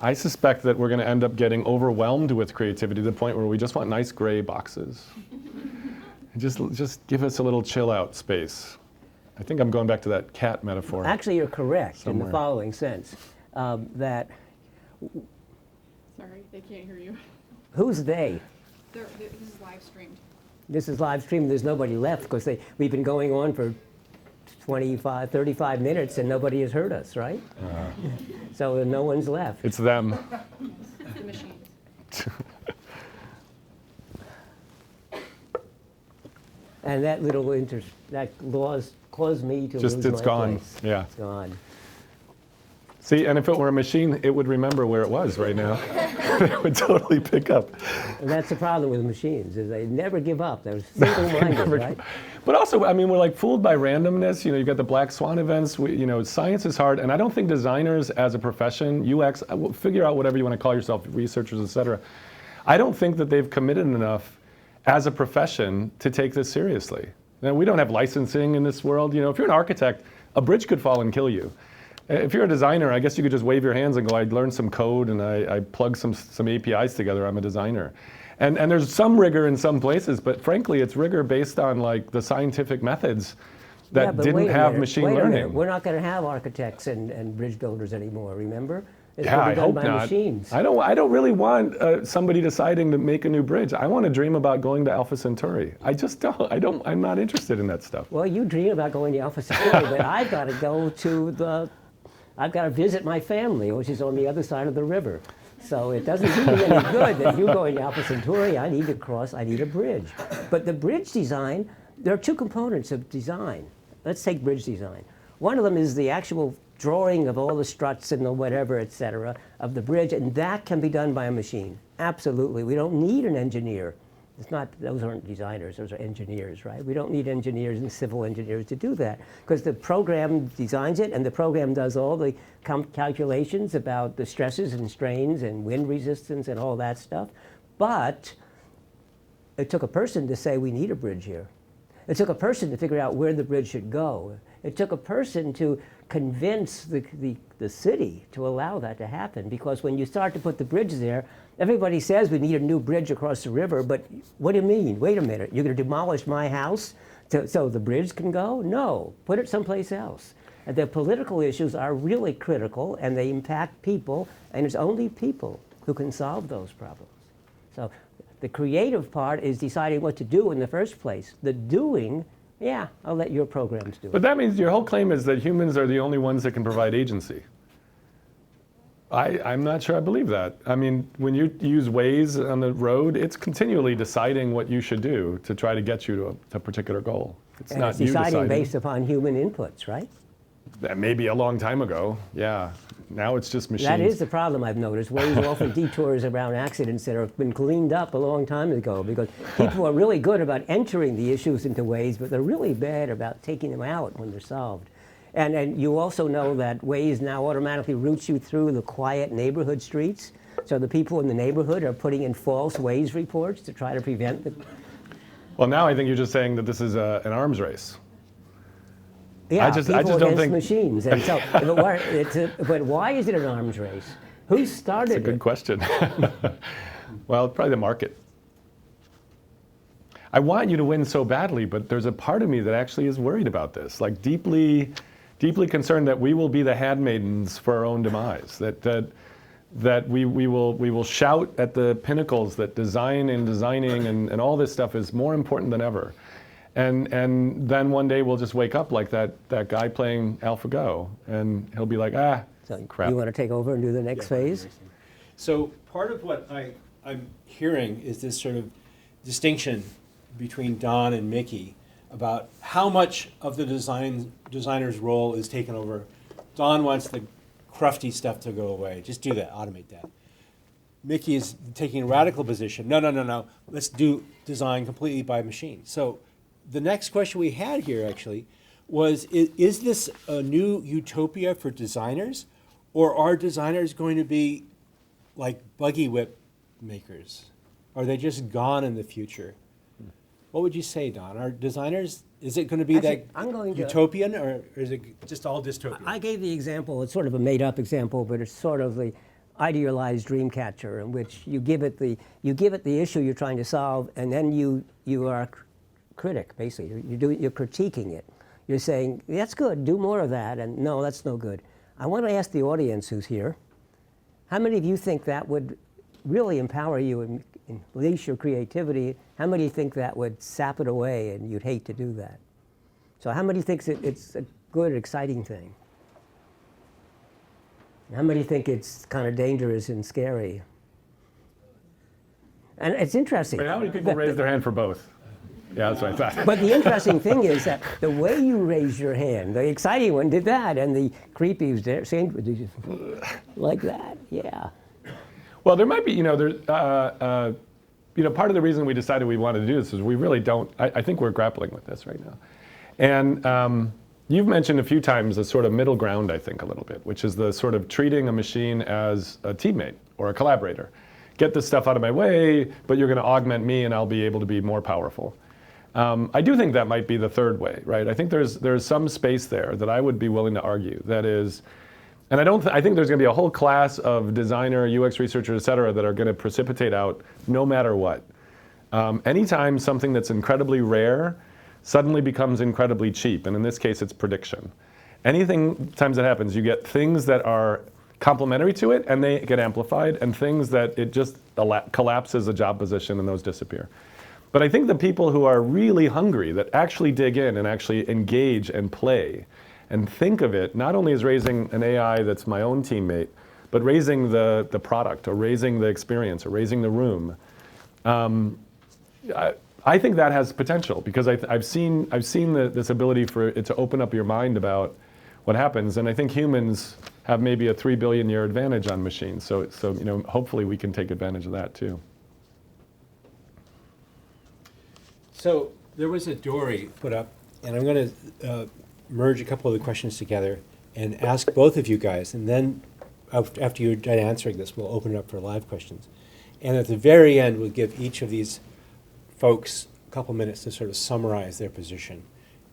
I suspect that we're going to end up getting overwhelmed with creativity to the point where we just want nice gray boxes. Just give us a little chill out space. I think I'm going back to that cat metaphor. Actually, you're correct somewhere. in the following sense, that Sorry, they can't hear you. who's they? This is live streamed. This is live stream. There's nobody left because we've been going on for 25, 35 minutes and nobody has heard us, right? So no one's left. It's them. The machines. And that little that caused me to lose It's my gone. place. Yeah. It's gone. See, and if it were a machine, it would remember where it was right now. It would totally pick up. And that's the problem with machines, is they never give up. They're single-minded, right? But also, I mean, we're like fooled by randomness. You've got the black swan events. Science is hard, and I don't think designers as a profession, UX, figure out whatever you want to call yourself, researchers, et cetera. I don't think that they've committed enough as a profession to take this seriously. Now, we don't have licensing in this world. If you're an architect, a bridge could fall and kill you. If you're a designer, I guess you could just wave your hands and go, I learned some code and I plug some APIs together, I'm a designer. And there's some rigor in some places, but frankly, it's rigor based on like the scientific methods Yeah, that but didn't wait a have minute, machine wait a minute. learning. We're not going to have architects and bridge builders anymore, remember? It's Yeah, going to I be done hope by not. machines. I don't really want somebody deciding to make a new bridge. I want to dream about going to Alpha Centauri. I just don't. I'm not interested in that stuff. Well, you dream about going to Alpha Centauri, but I've got to go to I've got to visit my family, which is on the other side of the river. So it doesn't do me any good that you're going to Alpha Centauri. I need a bridge. But the bridge design, there are two components of design. Let's take bridge design. One of them is the actual drawing of all the struts and the whatever, et cetera, of the bridge, and that can be done by a machine. Absolutely. We don't need an engineer. It's not, those aren't designers, those are engineers, right? We don't need engineers and civil engineers to do that because the program designs it and the program does all the calculations about the stresses and strains and wind resistance and all that stuff. But it took a person to say we need a bridge here. It took a person to figure out where the bridge should go. It took a person to convince the city to allow that to happen, because when you start to put the bridge there, everybody says we need a new bridge across the river, but what do you mean? Wait a minute, you're going to demolish my house so the bridge can go? No, put it someplace else. And the political issues are really critical, and they impact people, and it's only people who can solve those problems. So the creative part is deciding what to do in the first place. The doing, yeah, I'll let your programs do it. But that means your whole claim is that humans are the only ones that can provide agency. I'm not sure I believe that. I mean, when you use Waze on the road, it's continually deciding what you should do to try to get you to a particular goal. It's And not it's you deciding based upon human inputs, right? That may be a long time ago, yeah. Now it's just machines. That is the problem I've noticed. Waze often detours around accidents that have been cleaned up a long time ago, because people are really good about entering the issues into Waze, but they're really bad about taking them out when they're solved. And you also know that Waze now automatically routes you through the quiet neighborhood streets. So the people in the neighborhood are putting in false Waze reports to try to prevent the... Well, now I think you're just saying that this is an arms race. Yeah, I just people don't against think- machines. And so, but why is it an arms race? Who started That's a good it? question. Well, probably the market. I want you to win so badly, but there's a part of me that actually is worried about this, like deeply concerned that we will be the handmaidens for our own demise, that we will shout at the pinnacles that designing and all this stuff is more important than ever. And then one day we'll just wake up like that guy playing AlphaGo, and he'll be like, So crap. you want to take over and do the next phase? So part of what I'm hearing is this sort of distinction between Don and Mickey about how much of the designer's role is taken over. Don wants the crufty stuff to go away. Just do that, automate that. Mickey is taking a radical position. No. Let's do design completely by machine. So the next question we had here actually was, is this a new utopia for designers, or are designers going to be like buggy whip makers? Are they just gone in the future? What would you say, Don? Are designers, is it going to be Actually, that I'm going to- utopian, or is it just all dystopian? I gave the example, it's sort of a made-up example, but it's sort of the idealized dream catcher, in which you give it the issue you're trying to solve, and then you are a critic, basically. You're critiquing it. You're saying, that's good, do more of that, and no, that's no good. I want to ask the audience who's here, how many of you think that would really empower you and unleash your creativity? How many think that would sap it away and you'd hate to do that? So how many thinks it's a good, exciting thing? How many think it's kind of dangerous and scary? And it's interesting. Wait, how many people raised their hand for both? Yeah, that's what I thought. But the interesting thing is that the way you raised your hand, the exciting one did that, and the creepy was there, same, like that, yeah. Well, there might be, part of the reason we decided we wanted to do this is we really don't, I think we're grappling with this right now. And you've mentioned a few times a sort of middle ground, I think, a little bit, which is the sort of treating a machine as a teammate or a collaborator. Get this stuff out of my way, but you're going to augment me and I'll be able to be more powerful. I do think that might be the third way, right? I think there's some space there that I would be willing to argue. That is, and I think there's going to be a whole class of designer, UX researchers, et cetera, that are going to precipitate out no matter what. Anytime something that's incredibly rare, suddenly becomes incredibly cheap. And in this case, it's prediction. Anything, times that happens, you get things that are complementary to it and they get amplified, and things that it just collapses a job position and those disappear. But I think the people who are really hungry, that actually dig in and actually engage and play and think of it not only as raising an AI that's my own teammate, but raising the product, or raising the experience, or raising the room. I think that has potential, because I've seen this ability for it to open up your mind about what happens, and I think humans have maybe a 3 billion year advantage on machines. So hopefully we can take advantage of that too. So there was a dory put up, and I'm going to merge a couple of the questions together and ask both of you guys, and then after you're done answering this, we'll open it up for live questions. And at the very end, we'll give each of these folks a couple minutes to sort of summarize their position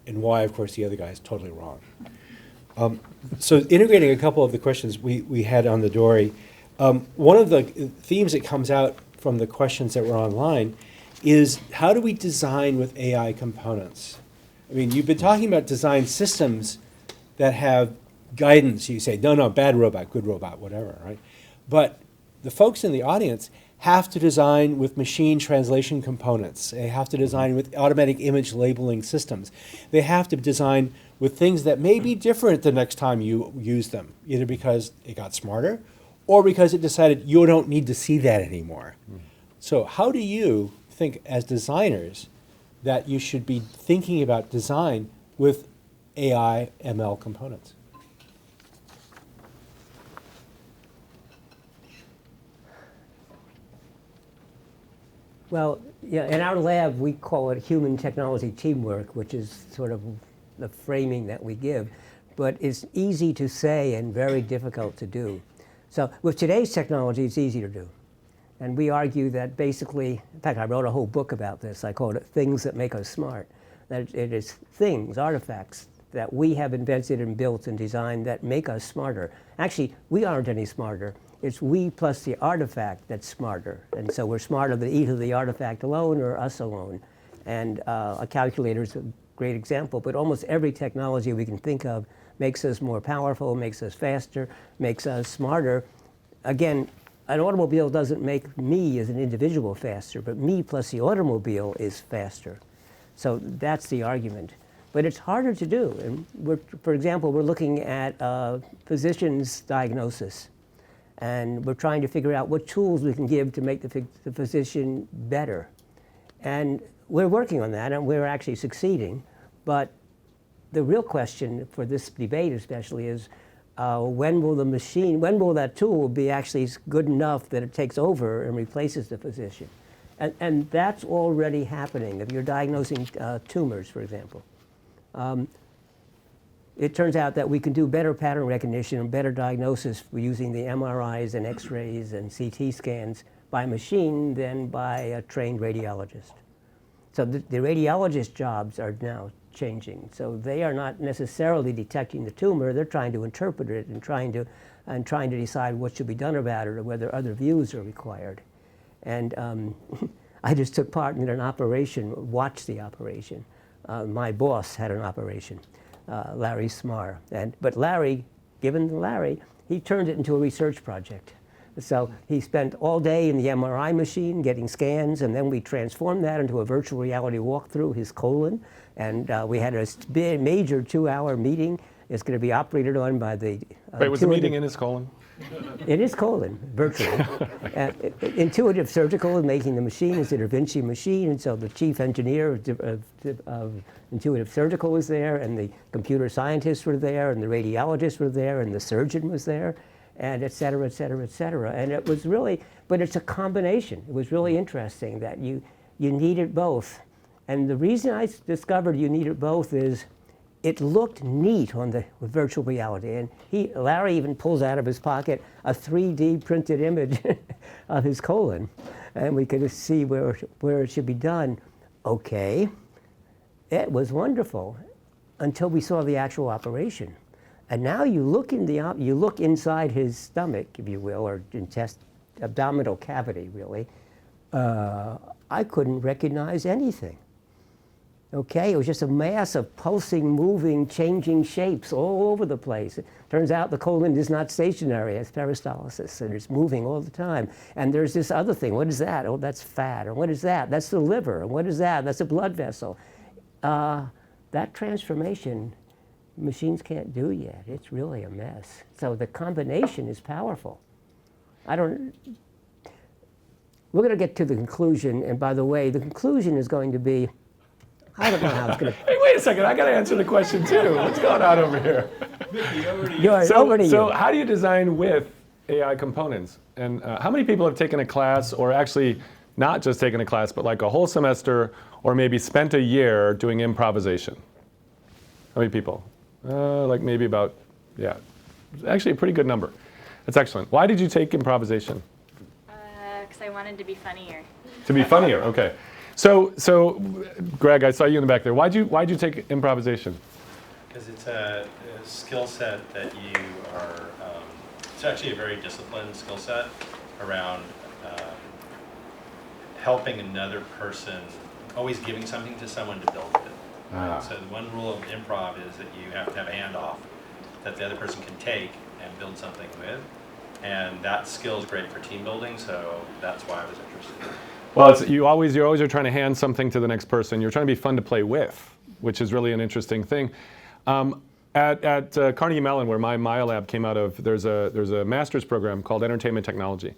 and why, of course, the other guy is totally wrong. So integrating a couple of the questions we had on the dory, one of the themes that comes out from the questions that were online is, how do we design with AI components? I mean, you've been talking about design systems that have guidance. You say, no, bad robot, good robot, whatever, right? But the folks in the audience have to design with machine translation components. They have to design with automatic image labeling systems. They have to design with things that may be different the next time you use them, either because it got smarter or because it decided you don't need to see that anymore. So how do you think, as designers, that you should be thinking about design with AI ML components? Well, yeah, in our lab, we call it human technology teamwork, which is sort of the framing that we give. But it's easy to say and very difficult to do. So with today's technology, it's easy to do. And we argue that basically, in fact, I wrote a whole book about this. I called it Things That Make Us Smart. That it is things, artifacts, that we have invented and built and designed that make us smarter. Actually, we aren't any smarter. It's we plus the artifact that's smarter. And so we're smarter than either the artifact alone or us alone. And a calculator is a great example, but almost every technology we can think of makes us more powerful, makes us faster, makes us smarter. Again, an automobile doesn't make me as an individual faster, but me plus the automobile is faster. So that's the argument. But it's harder to do. And for example, we're looking at physician's diagnosis. And we're trying to figure out what tools we can give to make the physician better. And we're working on that, and we're actually succeeding. But the real question for this debate especially is, when will that tool be actually good enough that it takes over and replaces the physician? And that's already happening. If you're diagnosing tumors, for example, it turns out that we can do better pattern recognition and better diagnosis using the MRIs and X-rays and CT scans by machine than by a trained radiologist. So the radiologist jobs are now changing. So they are not necessarily detecting the tumor. They're trying to interpret it and trying to decide what should be done about it or whether other views are required. And I just took part in an operation, watched the operation. My boss had an operation. Larry Smar. But Larry, given to Larry, he turned it into a research project. So he spent all day in the MRI machine getting scans, and then we transformed that into a virtual reality walkthrough, his colon. And we had a major 2-hour meeting. It's going to be operated on by the... Wait, was the meeting in his colon? In his colon, virtually. Intuitive Surgical is making the machine. It's a Da Vinci machine, and so the chief engineer of Intuitive Surgical was there, and the computer scientists were there, and the radiologists were there, and the surgeon was there, and et cetera, et cetera, et cetera. And it was really, but it's a combination. It was really interesting that you needed both. And the reason I discovered you needed both is it looked neat on the virtual reality. And Larry even pulls out of his pocket a 3D printed image of his colon. And we could see where it should be done. Okay, it was wonderful until we saw the actual operation. And now you look inside his stomach, if you will, or abdominal cavity, really. I couldn't recognize anything. Okay, it was just a mass of pulsing, moving, changing shapes all over the place. It turns out the colon is not stationary, it's peristalsis, and it's moving all the time. And there's this other thing. What is that? Oh, that's fat. Or what is that? That's the liver. And what is that? That's a blood vessel. That transformation, machines can't do yet. It's really a mess. So the combination is powerful. We're going to get to the conclusion, and by the way, the conclusion is going to be, I don't know how it's going to. Hey, wait a second. I got to answer the question too. What's going on over here? Over to So you. how do you design with AI components? And how many people have taken a class, or actually not just taken a class, but like a whole semester, or maybe spent a year doing improvisation? How many people? Like maybe about, yeah, actually a pretty good number. That's excellent. Why did you take improvisation? Because I wanted to be funnier. To be funnier, okay. So, Greg, I saw you in the back there. Why'd you take improvisation? Because it's a skill set that you are, it's actually a very disciplined skill set around helping another person, always giving something to someone to build with. Ah. So the one rule of improv is that you have to have a handoff that the other person can take and build something with. And that skill is great for team building, so that's why I was interested. Well, you always are trying to hand something to the next person. You're trying to be fun to play with, which is really an interesting thing. At Carnegie Mellon, where my Maya lab came out of, there's a master's program called Entertainment Technology.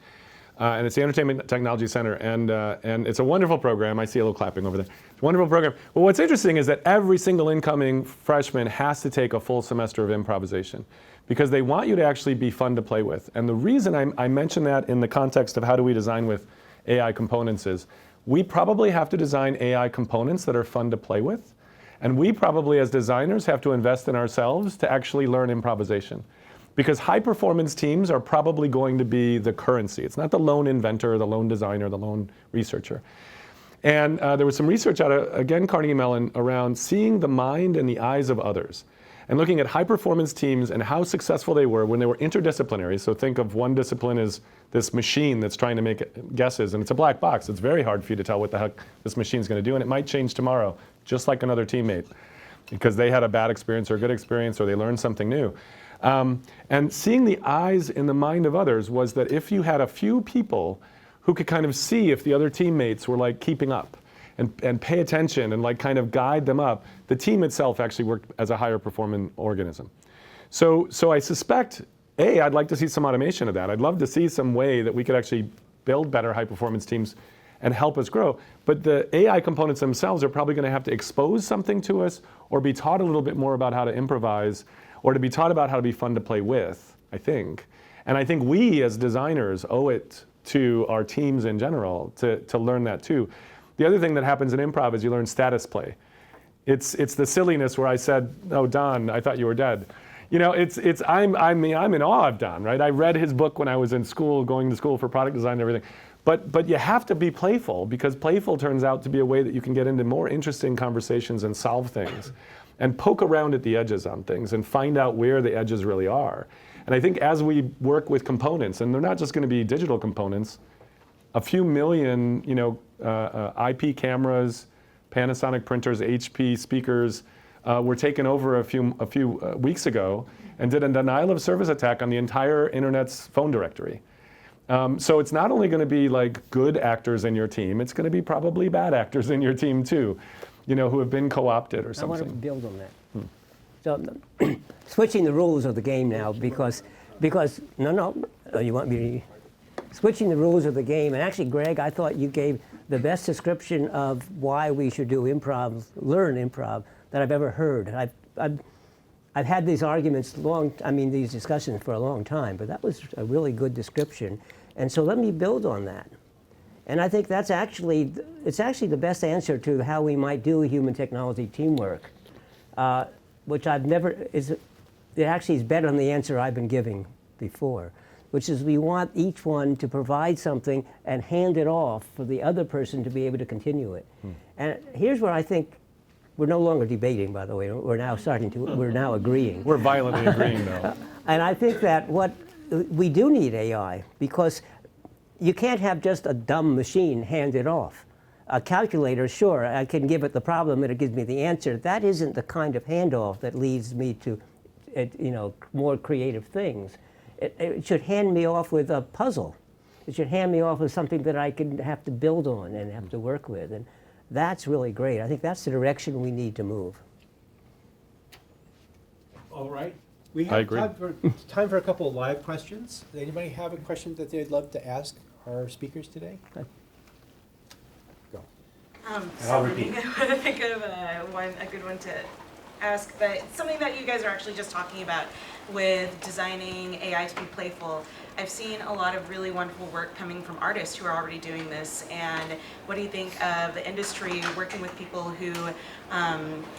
And it's the Entertainment Technology Center, and it's a wonderful program. I see a little clapping over there. It's a wonderful program. Well, what's interesting is that every single incoming freshman has to take a full semester of improvisation because they want you to actually be fun to play with. And the reason I mention that in the context of how do we design with AI components is we probably have to design AI components that are fun to play with. And we probably, as designers, have to invest in ourselves to actually learn improvisation. Because high-performance teams are probably going to be the currency. It's not the lone inventor, the lone designer, the lone researcher. And there was some research out of, again, Carnegie Mellon around seeing the mind and the eyes of others and looking at high-performance teams and how successful they were when they were interdisciplinary. So think of one discipline as this machine that's trying to make guesses, and it's a black box. It's very hard for you to tell what the heck this machine's going to do, and it might change tomorrow, just like another teammate, because they had a bad experience or a good experience or they learned something new. And seeing the eyes in the mind of others was that if you had a few people who could kind of see if the other teammates were like keeping up and pay attention and like kind of guide them up, the team itself actually worked as a higher performing organism. So I suspect, I'd like to see some automation of that. I'd love to see some way that we could actually build better high performance teams and help us grow. But the AI components themselves are probably going to have to expose something to us or be taught a little bit more about how to improvise or to be taught about how to be fun to play with, I think. And I think we as designers owe it to our teams in general to learn that too. The other thing that happens in improv is you learn status play. It's the silliness where I said, "Oh, Don, I thought you were dead." You know, I'm in awe of Don, right? I read his book when I was in school, going to school for product design and everything. But you have to be playful because playful turns out to be a way that you can get into more interesting conversations and solve things and poke around at the edges on things and find out where the edges really are. And I think as we work with components, and they're not just going to be digital components, a few million, IP cameras, Panasonic printers, HP speakers were taken over a few weeks ago and did a denial of service attack on the entire internet's phone directory. So it's not only going to be like good actors in your team, it's going to be probably bad actors in your team too, who have been co-opted or something. I want to build on that. So switching the rules of the game now because you want me to switching the rules of the game. And actually, Greg, I thought you gave the best description of why we should do improv, learn improv, that I've ever heard. I've had these arguments these discussions for a long time, but that was a really good description. And so let me build on that. And I think it's actually the best answer to how we might do human technology teamwork, which it actually is better than the answer I've been giving before, which is we want each one to provide something and hand it off for the other person to be able to continue it. And here's where I think we're no longer debating, by the way. We're now agreeing. We're violently agreeing though. And I think that we do need AI because you can't have just a dumb machine hand it off. A calculator, sure, I can give it the problem and it gives me the answer. That isn't the kind of handoff that leads me to, more creative things. It should hand me off with a puzzle. It should hand me off with something that I can have to build on and have to work with. And that's really great. I think that's the direction we need to move. All right. We I have agree. time for a couple of live questions. Does anybody have a question that they'd love to ask our speakers today? Go. And I'll repeat. I think of a good one to ask, but something that you guys are actually just talking about with designing AI to be playful. I've seen a lot of really wonderful work coming from artists who are already doing this, and what do you think of the industry working with people who,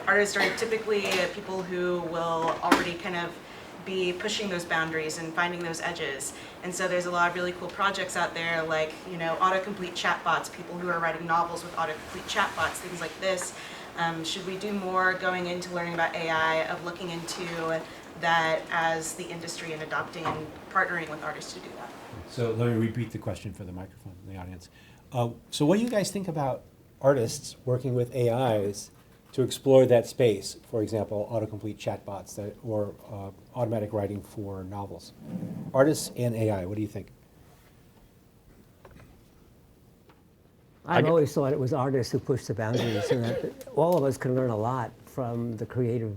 artists are typically people who will already kind of be pushing those boundaries and finding those edges. And so there's a lot of really cool projects out there like, autocomplete chatbots, people who are writing novels with autocomplete chatbots, things like this. Should we do more going into learning about AI, of looking into that as the industry and adopting and partnering with artists to do that? So let me repeat the question for the microphone in the audience. So what do you guys think about artists working with AIs to explore that space? For example, autocomplete chatbots or automatic writing for novels. Artists and AI, what do you think? I've always thought it was artists who push the boundaries, and that all of us can learn a lot from the creative.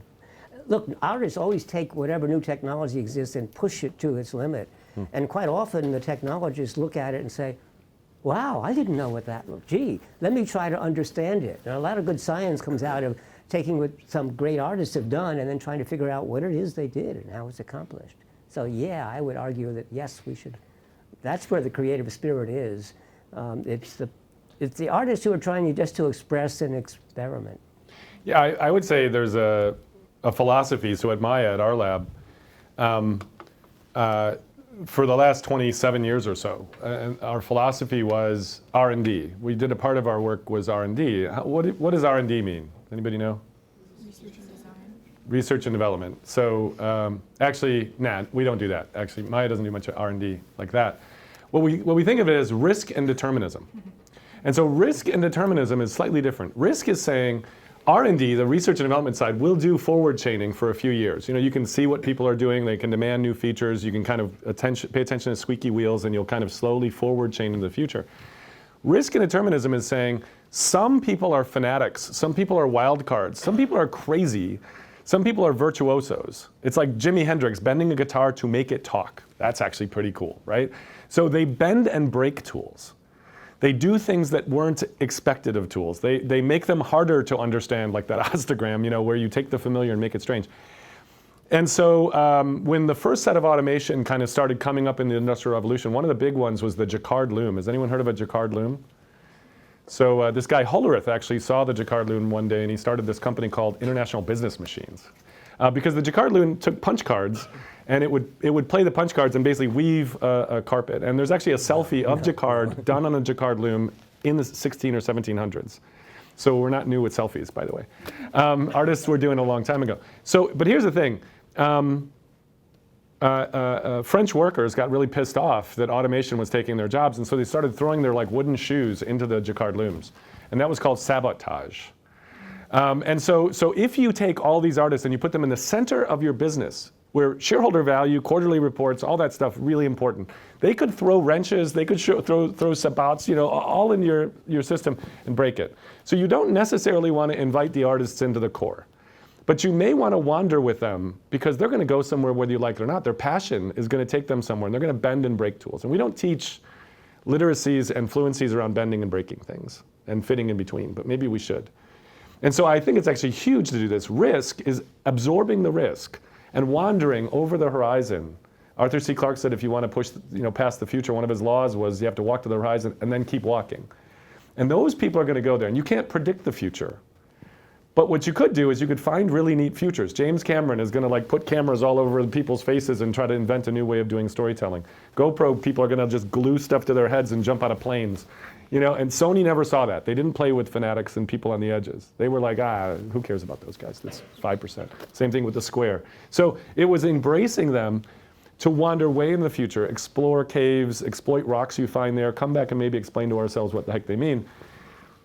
Look, artists always take whatever new technology exists and push it to its limit. And quite often the technologists look at it and say, wow, I didn't know what that looked. Gee, let me try to understand it. And a lot of good science comes out of taking what some great artists have done and then trying to figure out what it is they did and how it's accomplished. So yeah, I would argue that yes, we should. That's where the creative spirit is. It's the artists who are trying just to express and experiment. Yeah, I would say there's a philosophy. So at Maya, at our lab, for the last 27 years or so, our philosophy was R&D. We did a part of our work was R&D. What does R&D mean? Anybody know? Research and design. Research and development. So actually, we don't do that. Actually, Maya doesn't do much R&D like that. What we think of it as risk and determinism. And so risk and determinism is slightly different. Risk is saying R&D, the research and development side, will do forward chaining for a few years. You can see what people are doing. They can demand new features. You can kind of pay attention to squeaky wheels, and you'll kind of slowly forward chain into the future. Risk and determinism is saying some people are fanatics. Some people are wild cards. Some people are crazy. Some people are virtuosos. It's like Jimi Hendrix bending a guitar to make it talk. That's actually pretty cool, right? So they bend and break tools. They do things that weren't expected of tools. They make them harder to understand, like that ostogram, where you take the familiar and make it strange. And so when the first set of automation kind of started coming up in the Industrial Revolution, one of the big ones was the Jacquard loom. Has anyone heard of a Jacquard loom? So this guy Hollerith actually saw the Jacquard loom one day, and he started this company called International Business Machines. Because the Jacquard loom took punch cards, and it would play the punch cards and basically weave a carpet. And there's actually a selfie of Jacquard done on a Jacquard loom in the 16 or 1700s. So we're not new with selfies, by the way. Artists were doing it a long time ago. So, but here's the thing. French workers got really pissed off that automation was taking their jobs, and so they started throwing their wooden shoes into the Jacquard looms. And that was called sabotage. And so if you take all these artists and you put them in the center of your business, where shareholder value, quarterly reports, all that stuff, really important. They could throw wrenches, they could throw sabots, all in your system and break it. So you don't necessarily want to invite the artists into the core. But you may want to wander with them because they're going to go somewhere whether you like it or not. Their passion is going to take them somewhere, and they're going to bend and break tools. And we don't teach literacies and fluencies around bending and breaking things and fitting in between, but maybe we should. And so I think it's actually huge to do this. Risk is absorbing the risk and wandering over the horizon. Arthur C. Clarke said if you want to push past the future, one of his laws was you have to walk to the horizon and then keep walking. And those people are going to go there. And you can't predict the future. But what you could do is you could find really neat futures. James Cameron is going to put cameras all over people's faces and try to invent a new way of doing storytelling. GoPro people are going to just glue stuff to their heads and jump out of planes. And Sony never saw that. They didn't play with fanatics and people on the edges. They were like, who cares about those guys? That's 5%. Same thing with the Square. So it was embracing them to wander way in the future, explore caves, exploit rocks you find there, come back and maybe explain to ourselves what the heck they mean.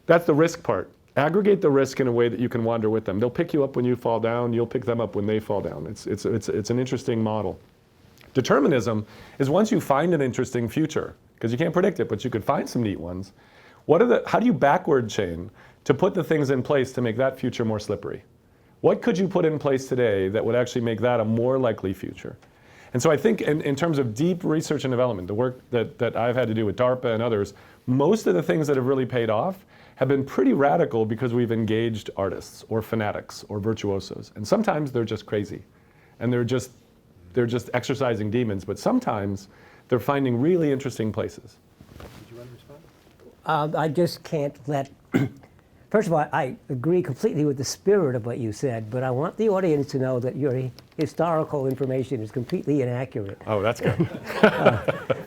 That's the risk part. Aggregate the risk in a way that you can wander with them. They'll pick you up when you fall down. You'll pick them up when they fall down. It's an interesting model. Determinism is once you find an interesting future, because you can't predict it, but you could find some neat ones. How do you backward chain to put the things in place to make that future more slippery? What could you put in place today that would actually make that a more likely future? And so I think in terms of deep research and development, the work that I've had to do with DARPA and others, most of the things that have really paid off have been pretty radical because we've engaged artists or fanatics or virtuosos. And sometimes they're just crazy. And they're just exercising demons, but sometimes they're finding really interesting places. Did you want to respond? I just can't let. First of all, I agree completely with the spirit of what you said, but I want the audience to know that your historical information is completely inaccurate. Oh, that's good.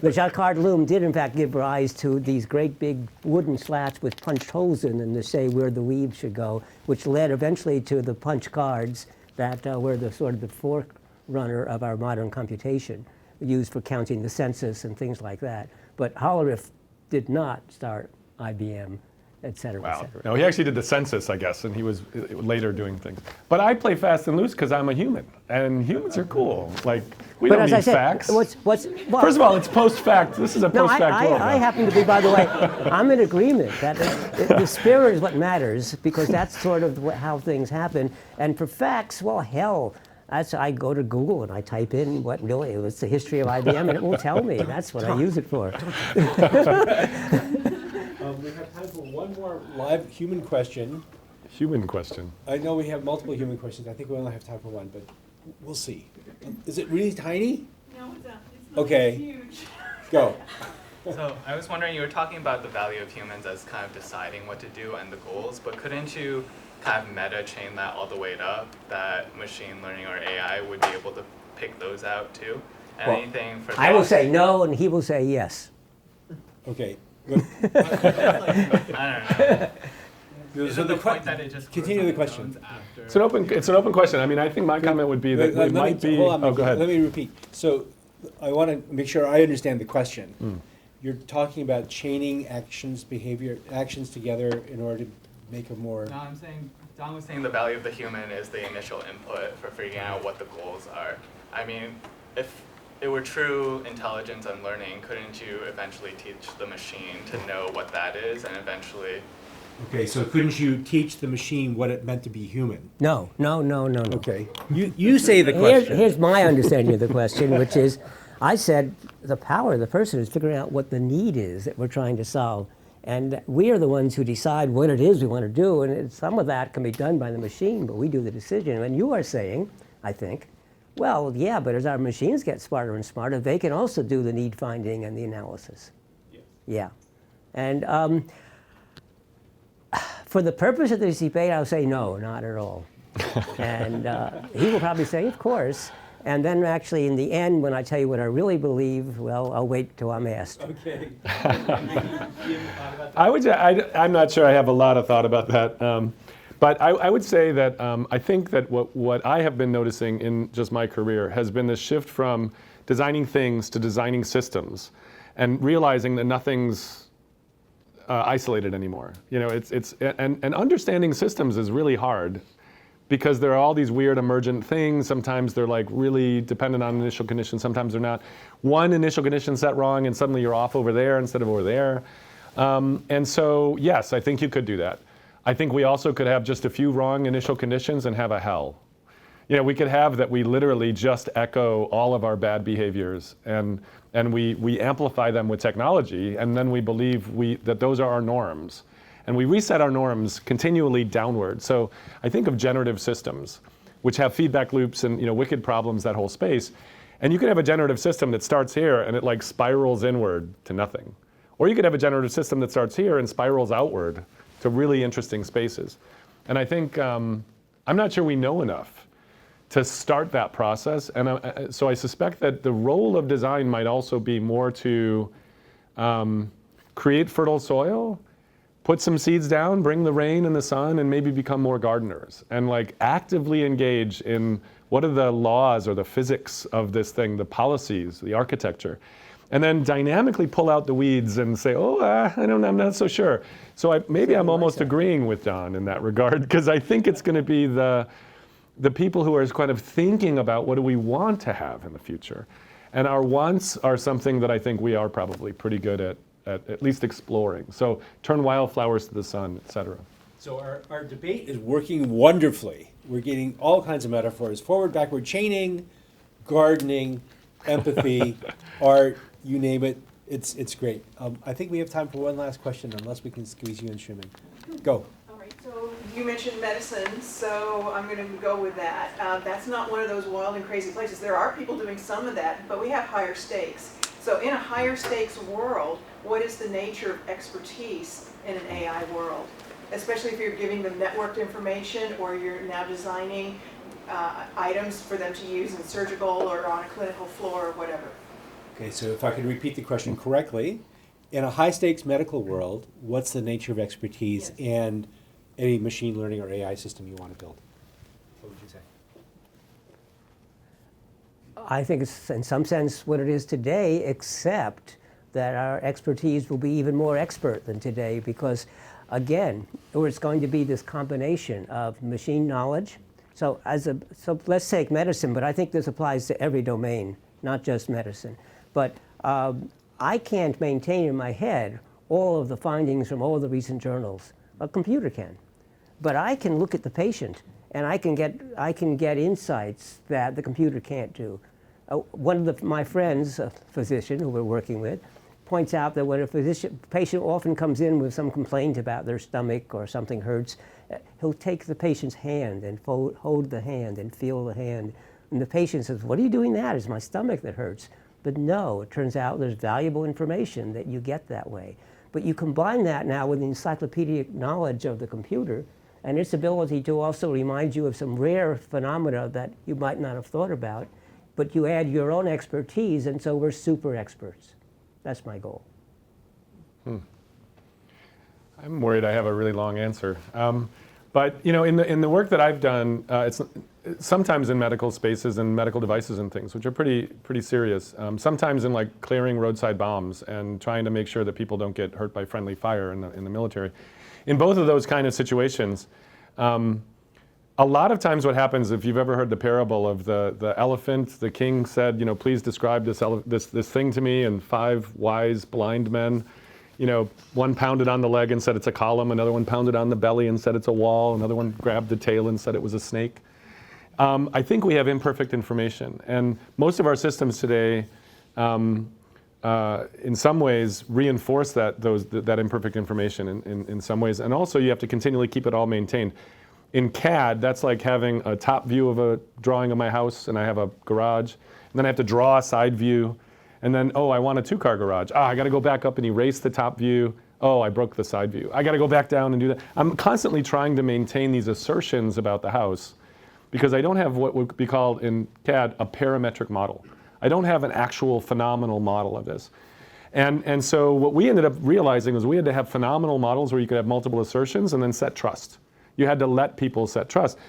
The jacquard loom did, in fact, give rise to these great big wooden slats with punched holes in them to say where the weave should go, which led eventually to the punch cards that were the sort of the forerunner of our modern computation, used for counting the census and things like that. But Hollerith did not start IBM, et cetera, et Wow. cetera. No, he actually did the census, I guess, and he was later doing things. But I play fast and loose because I'm a human, and humans are cool. Like, we don't as need I said, facts. well, First of all, it's post-fact. This is a no, post-fact world. I now. happen to be, by the way, I'm in agreement that the spirit is what matters, because that's sort of how things happen. And for facts, well, hell, I go to Google and I type in what's the history of IBM, and it will tell me. That's what I use it for. We have time for one more live human question. Human question. I know we have multiple human questions. I think we only have time for one, but we'll see. Is it really tiny? No, it's not. Okay. Huge. Go. So I was wondering, you were talking about the value of humans as kind of deciding what to do and the goals, but couldn't you kind of meta chain that all the way up, that machine learning or AI would be able to pick those out too? And Well, anything for I will say no, and he will say yes. Okay. I don't know. Is So it the the point that it just continue grows the on its question. own after? It's an open question. I mean, I think my comment would be that we might be. Hold on, Oh, go ahead. Let me repeat. So I want to make sure I understand the question. You're talking about chaining actions together in order to make a more. No, I'm saying, Don was saying the value of the human is the initial input for figuring out what the goals are. I mean, if it were true intelligence and learning, couldn't you eventually teach the machine to know what that is and eventually... Okay, so couldn't you teach the machine what it meant to be human? No. Okay. You say the question. Here's my understanding of the question, which is, I said the power of the person is figuring out what the need is that we're trying to solve. And we are the ones who decide what it is we want to do, and some of that can be done by the machine, but we do the decision. And you are saying, I think, well, yeah, but as our machines get smarter and smarter, they can also do the need finding and the analysis. Yes. Yeah. And for the purpose of this debate, I'll say no, not at all. And he will probably say, of course. And then actually, in the end, when I tell you what I really believe, well, I'll wait till I'm asked. Okay. I'm not sure I have a lot of thought about that. But I would say that I think that what I have been noticing in just my career has been this shift from designing things to designing systems, and realizing that nothing's isolated anymore. You know, and understanding systems is really hard, because there are all these weird emergent things. Sometimes they're like really dependent on initial conditions. Sometimes they're not. One initial condition set wrong, and suddenly you're off over there instead of over there. And so, yes, I think you could do that. I think we also could have just a few wrong initial conditions and have a hell. You know, we could have that we literally just echo all of our bad behaviors, and we amplify them with technology, and then we believe that those are our norms. And we reset our norms continually downward. So I think of generative systems, which have feedback loops and wicked problems, that whole space. And you could have a generative system that starts here and it like spirals inward to nothing. Or you could have a generative system that starts here and spirals outward to really interesting spaces. And I think, I'm not sure we know enough to start that process. And so I suspect that the role of design might also be more to create fertile soil, put some seeds down, bring the rain and the sun, and maybe become more gardeners, and like actively engage in what are the laws or the physics of this thing, the policies, the architecture. and then dynamically pull out the weeds and say, oh, I'm not so sure. So I'm almost agreeing with Don in that regard, because I think it's going to be the people who are kind of thinking about what do we want to have in the future. And our wants are something that I think we are probably pretty good at least exploring. So turn wildflowers to the sun, et cetera. So our debate is working wonderfully. We're getting all kinds of metaphors: forward, backward, chaining, gardening, empathy, art, you name it. It's great. I think we have time for one last question, unless we can squeeze you in, Shuman. Go. All right, so you mentioned medicine, so I'm going to go with that. That's not one of those wild and crazy places. There are people doing some of that, but we have higher stakes. So in a higher stakes world, what is the nature of expertise in an AI world? Especially if you're giving them networked information, or you're now designing items for them to use in surgical or on a clinical floor or whatever. Okay, so if I could repeat the question correctly, in a high-stakes medical world, what's the nature of expertise and any machine learning or AI system you want to build? What would you say? I think it's in some sense what it is today, except that our expertise will be even more expert than today, because again, it's going to be this combination of machine knowledge. So let's take medicine, but I think this applies to every domain, not just medicine. But I can't maintain in my head all of the findings from all the recent journals. A computer can. But I can look at the patient, and I can get insights that the computer can't do. One of my friends, a physician who we're working with, points out that when a patient often comes in with some complaint about their stomach or something hurts, he'll take the patient's hand and hold the hand and feel the hand. And the patient says, "What are you doing that? It's my stomach that hurts." But no, it turns out there's valuable information that you get that way. But you combine that now with the encyclopedic knowledge of the computer and its ability to also remind you of some rare phenomena that you might not have thought about, but you add your own expertise, and so we're super experts. That's my goal. I'm worried I have a really long answer. But in the work that I've done, it's sometimes in medical spaces and medical devices and things, which are pretty serious. Sometimes in like clearing roadside bombs and trying to make sure that people don't get hurt by friendly fire in the military. In both of those kind of situations, a lot of times what happens, if you've ever heard the parable of the elephant, the king said, please describe this thing to me, and 5 wise blind men, one pounded on the leg and said it's a column, another one pounded on the belly and said it's a wall, another one grabbed the tail and said it was a snake. I think we have imperfect information, and most of our systems today, in some ways, reinforce that imperfect information in some ways, and also you have to continually keep it all maintained. In CAD, that's like having a top view of a drawing of my house, and I have a garage, and then I have to draw a side view, and then, I want a 2-car garage. I got to go back up and erase the top view. I broke the side view. I got to go back down and do that. I'm constantly trying to maintain these assertions about the house, because I don't have what would be called in CAD a parametric model. I don't have an actual phenomenal model of this. And so what we ended up realizing was we had to have phenomenal models where you could have multiple assertions and then set trust. You had to let people set trust.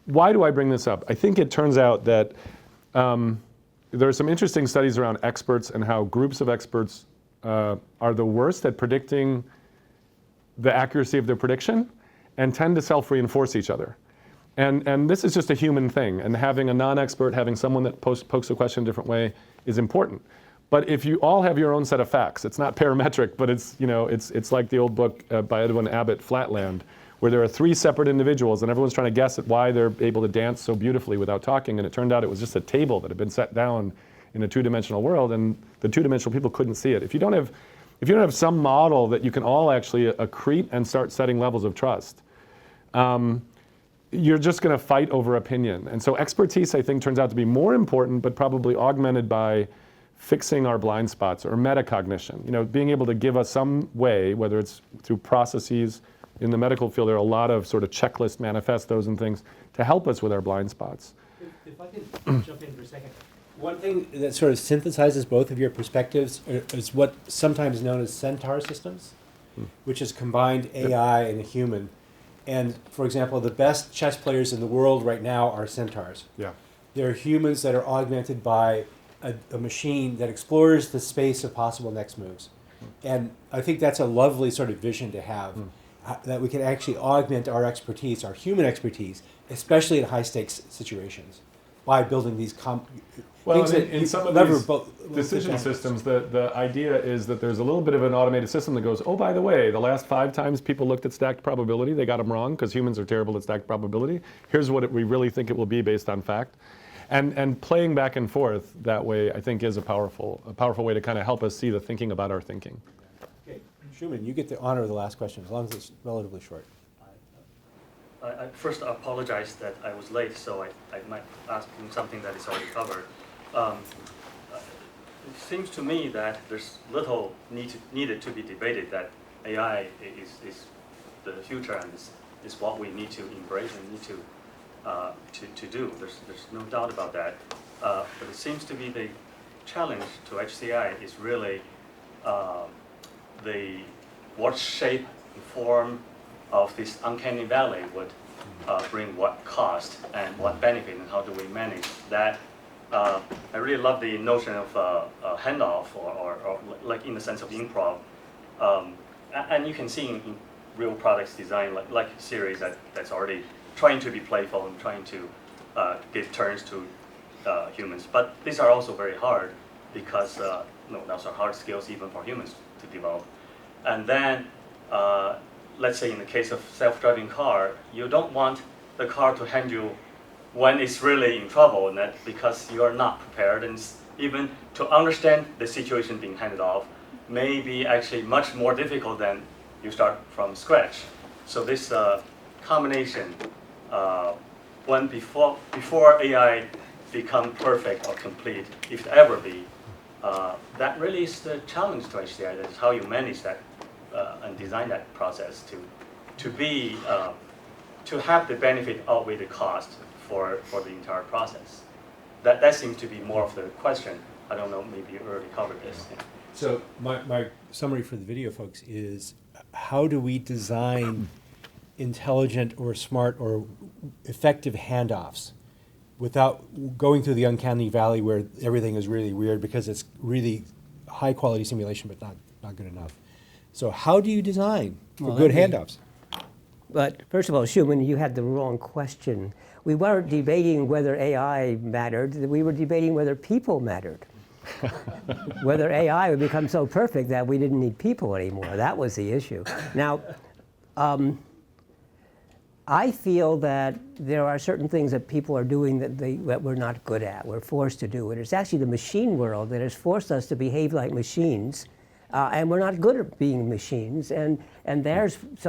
Why do I bring this up? I think it turns out that there are some interesting studies around experts and how groups of experts are the worst at predicting the accuracy of their prediction and tend to self-reinforce each other. And this is just a human thing, and having a non-expert, having someone that pokes a question a different way is important. But if you all have your own set of facts, it's not parametric, but it's like the old book by Edwin Abbott, Flatland, where there are 3 separate individuals and everyone's trying to guess at why they're able to dance so beautifully without talking, and it turned out it was just a table that had been set down in a 2-dimensional world, and the 2-dimensional people couldn't see it. If you don't have some model that you can all actually accrete and start setting levels of trust, you're just going to fight over opinion. And so expertise, I think, turns out to be more important, but probably augmented by fixing our blind spots or metacognition. Being able to give us some way, whether it's through processes. In the medical field, there are a lot of sort of checklist manifestos and things to help us with our blind spots. If I could jump in for a second. One thing that sort of synthesizes both of your perspectives is what sometimes known as centaur systems, which is combined AI and a human. And for example, the best chess players in the world right now are centaurs. Yeah. They're humans that are augmented by a machine that explores the space of possible next moves. And I think that's a lovely sort of vision to have, that we can actually augment our expertise, our human expertise, especially in high stakes situations, by building these Well, things and that in you some of lever these both decision advantages. systems, the idea is that there's a little bit of an automated system that goes, oh, by the way, the last 5 times people looked at stacked probability, they got them wrong because humans are terrible at stacked probability. Here's what we really think it will be based on fact. And playing back and forth that way, I think, is a powerful way to kind of help us see the thinking about our thinking. Okay. Schumann, you get the honor of the last question, as long as it's relatively short. I first apologize that I was late, so I might ask him something that is already covered. It seems to me that there's little needed to be debated, that AI is the future and is what we need to embrace and need to do. There's no doubt about that. But it seems to be the challenge to HCI is really what shape and form of this uncanny valley would bring what cost and what benefit, and how do we manage that. I really love the notion of handoff, or like in the sense of improv. And you can see in real products design, like Siri, that's already trying to be playful and trying to give turns to humans. But these are also very hard, because those are hard skills even for humans to develop. And then, let's say in the case of self-driving car, you don't want the car to hand you when it's really in trouble, and that because you are not prepared, and even to understand the situation being handed off may be actually much more difficult than you start from scratch. So this combination, when before AI become perfect or complete, if it ever be, that really is the challenge to HCI. That is how you manage that and design that process to have the benefit outweigh the cost for the entire process. That seems to be more of the question. I don't know, maybe you already covered this. Yeah. So my summary for the video folks is, how do we design intelligent or smart or effective handoffs without going through the uncanny valley where everything is really weird because it's really high quality simulation but not good enough? So how do you design for good handoffs? But first of all, Schumann, you had the wrong question. We weren't debating whether AI mattered. We were debating whether people mattered. Whether AI would become so perfect that we didn't need people anymore. That was the issue. Now, I feel that there are certain things that people are doing that we're not good at. We're forced to do it. It's actually the machine world that has forced us to behave like machines. And we're not good at being machines. So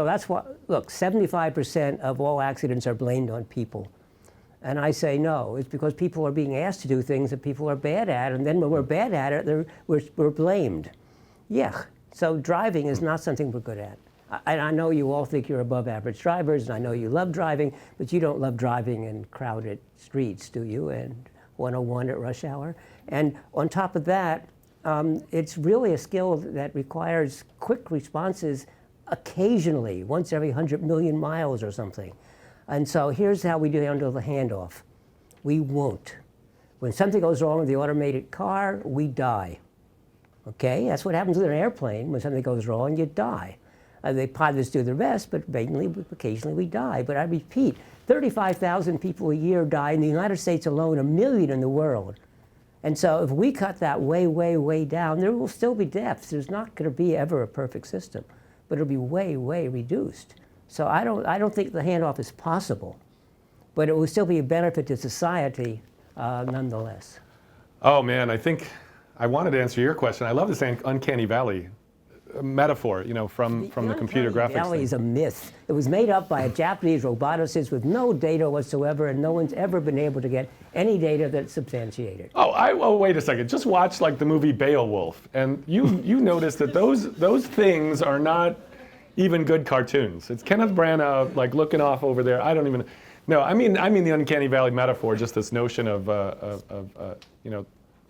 that's what, look, 75% of all accidents are blamed on people. And I say no, it's because people are being asked to do things that people are bad at, and then when we're bad at it, we're blamed. Yeah, so driving is not something we're good at. And I know you all think you're above average drivers, and I know you love driving, but you don't love driving in crowded streets, do you? And 101 at rush hour. And on top of that, it's really a skill that requires quick responses occasionally, once every 100 million miles or something. And so here's how we handle the handoff. We won't. When something goes wrong with the automated car, we die. Okay, that's what happens with an airplane. When something goes wrong, you die. The pilots do their best, but occasionally we die. But I repeat, 35,000 people a year die in the United States alone, 1 million in the world. And so if we cut that way, way, way down, there will still be deaths. There's not going to be ever a perfect system, but it'll be way, way reduced. So I don't think the handoff is possible, but it will still be a benefit to society nonetheless. Oh man, I think I wanted to answer your question. I love this uncanny valley metaphor, from the computer graphics Valley thing. is a myth. It was made up by a Japanese roboticist with no data whatsoever, and no one's ever been able to get any data that's substantiated. Oh, wait a second. Just watch like the movie Beowulf, and you notice that those things are not even good cartoons. It's Kenneth Branagh like looking off over there. I don't even. No, I mean the uncanny valley metaphor. Just this notion of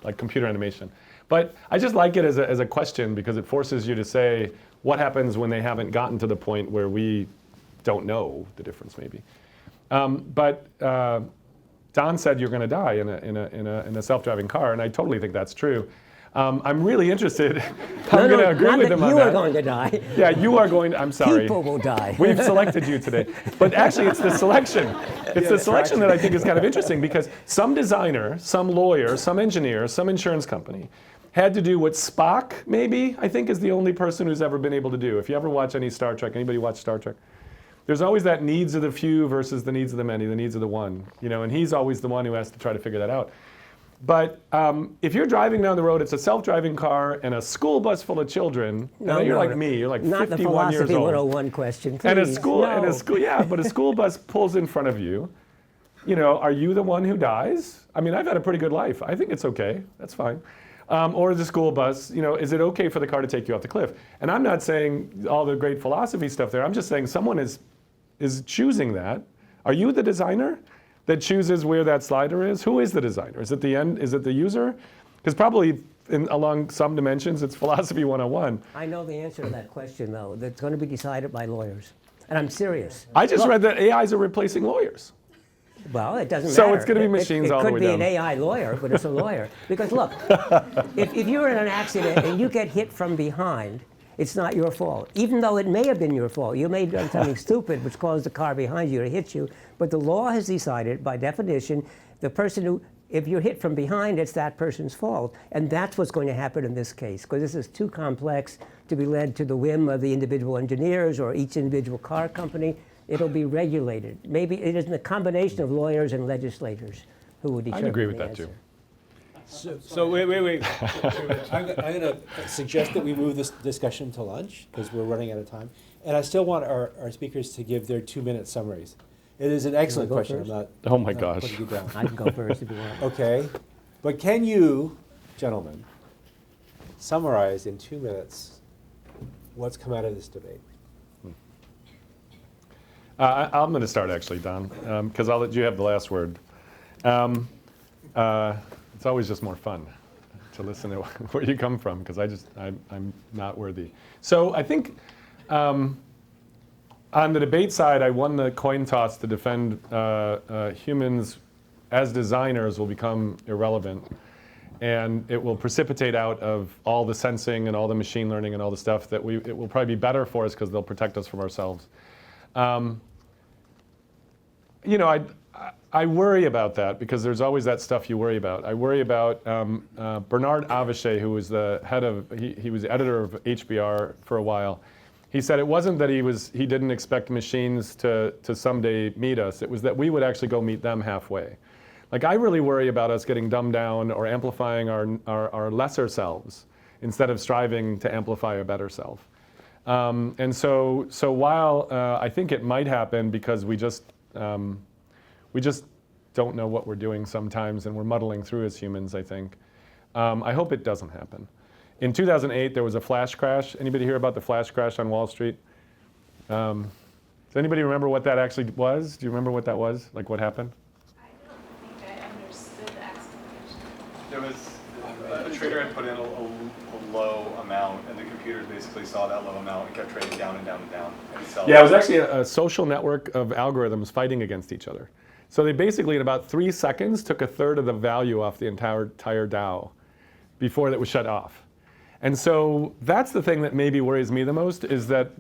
like computer animation. But I just like it as a question because it forces you to say what happens when they haven't gotten to the point where we don't know the difference maybe. Don said you're going to die in a self-driving car, and I totally think that's true. I'm really interested. I'm going to agree with him on that. You are going to die. Yeah, you are going to, I'm sorry. People will die. We've selected you today. But actually, it's the selection. It's the selection that I think is kind of interesting, because some designer, some lawyer, some engineer, some insurance company had to do what Spock, maybe, I think is the only person who's ever been able to do. If you ever watch any Star Trek, anybody watch Star Trek? There's always that needs of the few versus the needs of the many, the needs of the one. And he's always the one who has to try to figure that out. But if you're driving down the road, it's a self-driving car and a school bus full of children. You're like me. You're like 51 years old. Not the Philosophy 101 question, please. And a school bus pulls in front of you. Are you the one who dies? I mean, I've had a pretty good life. I think it's okay. That's fine. Or the school bus. Is it okay for the car to take you off the cliff? And I'm not saying all the great philosophy stuff there. I'm just saying someone is choosing that. Are you the designer that chooses where that slider is? Who is the designer? Is it the end? Is it the user? Because probably along some dimensions, it's philosophy 101. I know the answer to that question, though. That's going to be decided by lawyers. And I'm serious. I just read that AIs are replacing lawyers. Well, it doesn't matter. So it's going to be machines all the way down. It could be an AI lawyer, but it's a lawyer. Because look, if you're in an accident and you get hit from behind, it's not your fault. Even though it may have been your fault. You may have done something stupid which caused the car behind you to hit you. But the law has decided, by definition, the person who, if you're hit from behind, it's that person's fault. And that's what's going to happen in this case, because this is too complex to be led to the whim of the individual engineers or each individual car company. It'll be regulated. Maybe it is a combination of lawyers and legislators who will determine. I agree with the that answer. too. So wait. I'm going to suggest that we move this discussion to lunch, because we're running out of time. And I still want our speakers to give their 2-minute summaries. It is an excellent go question. first? Oh my I'm not gosh. putting you down. I can go first if you want. Okay. But can you, gentlemen, summarize in 2 minutes what's come out of this debate? I'm going to start, actually, Don, because I'll let you have the last word. It's always just more fun to listen to where you come from, because I'm not worthy. So I think on the debate side, I won the coin toss to defend humans as designers will become irrelevant. And it will precipitate out of all the sensing and all the machine learning and all the stuff that it will probably be better for us because they'll protect us from ourselves. I worry about that, because there's always that stuff you worry about. I worry about Bernard Avichet, who was the head of, he was the editor of HBR for a while. He said it wasn't that he didn't expect machines to someday meet us. It was that we would actually go meet them halfway. Like, I really worry about us getting dumbed down or amplifying our lesser selves instead of striving to amplify a better self. And so while I think it might happen because we just don't know what we're doing sometimes, and we're muddling through as humans, I think. I hope it doesn't happen. In 2008, there was a flash crash. Anybody hear about the flash crash on Wall Street? Does anybody remember what that actually was? Do you remember what that was? Like, what happened? I don't think I understood the explanation. There was a trader had put in a low amount, and the computers basically saw that low amount and kept trading down and down and down. And Yeah, it was actually a social network of algorithms fighting against each other. So they basically, in about 3 seconds, took a third of the value off the entire Dow before it was shut off. And so that's the thing that maybe worries me the most, is that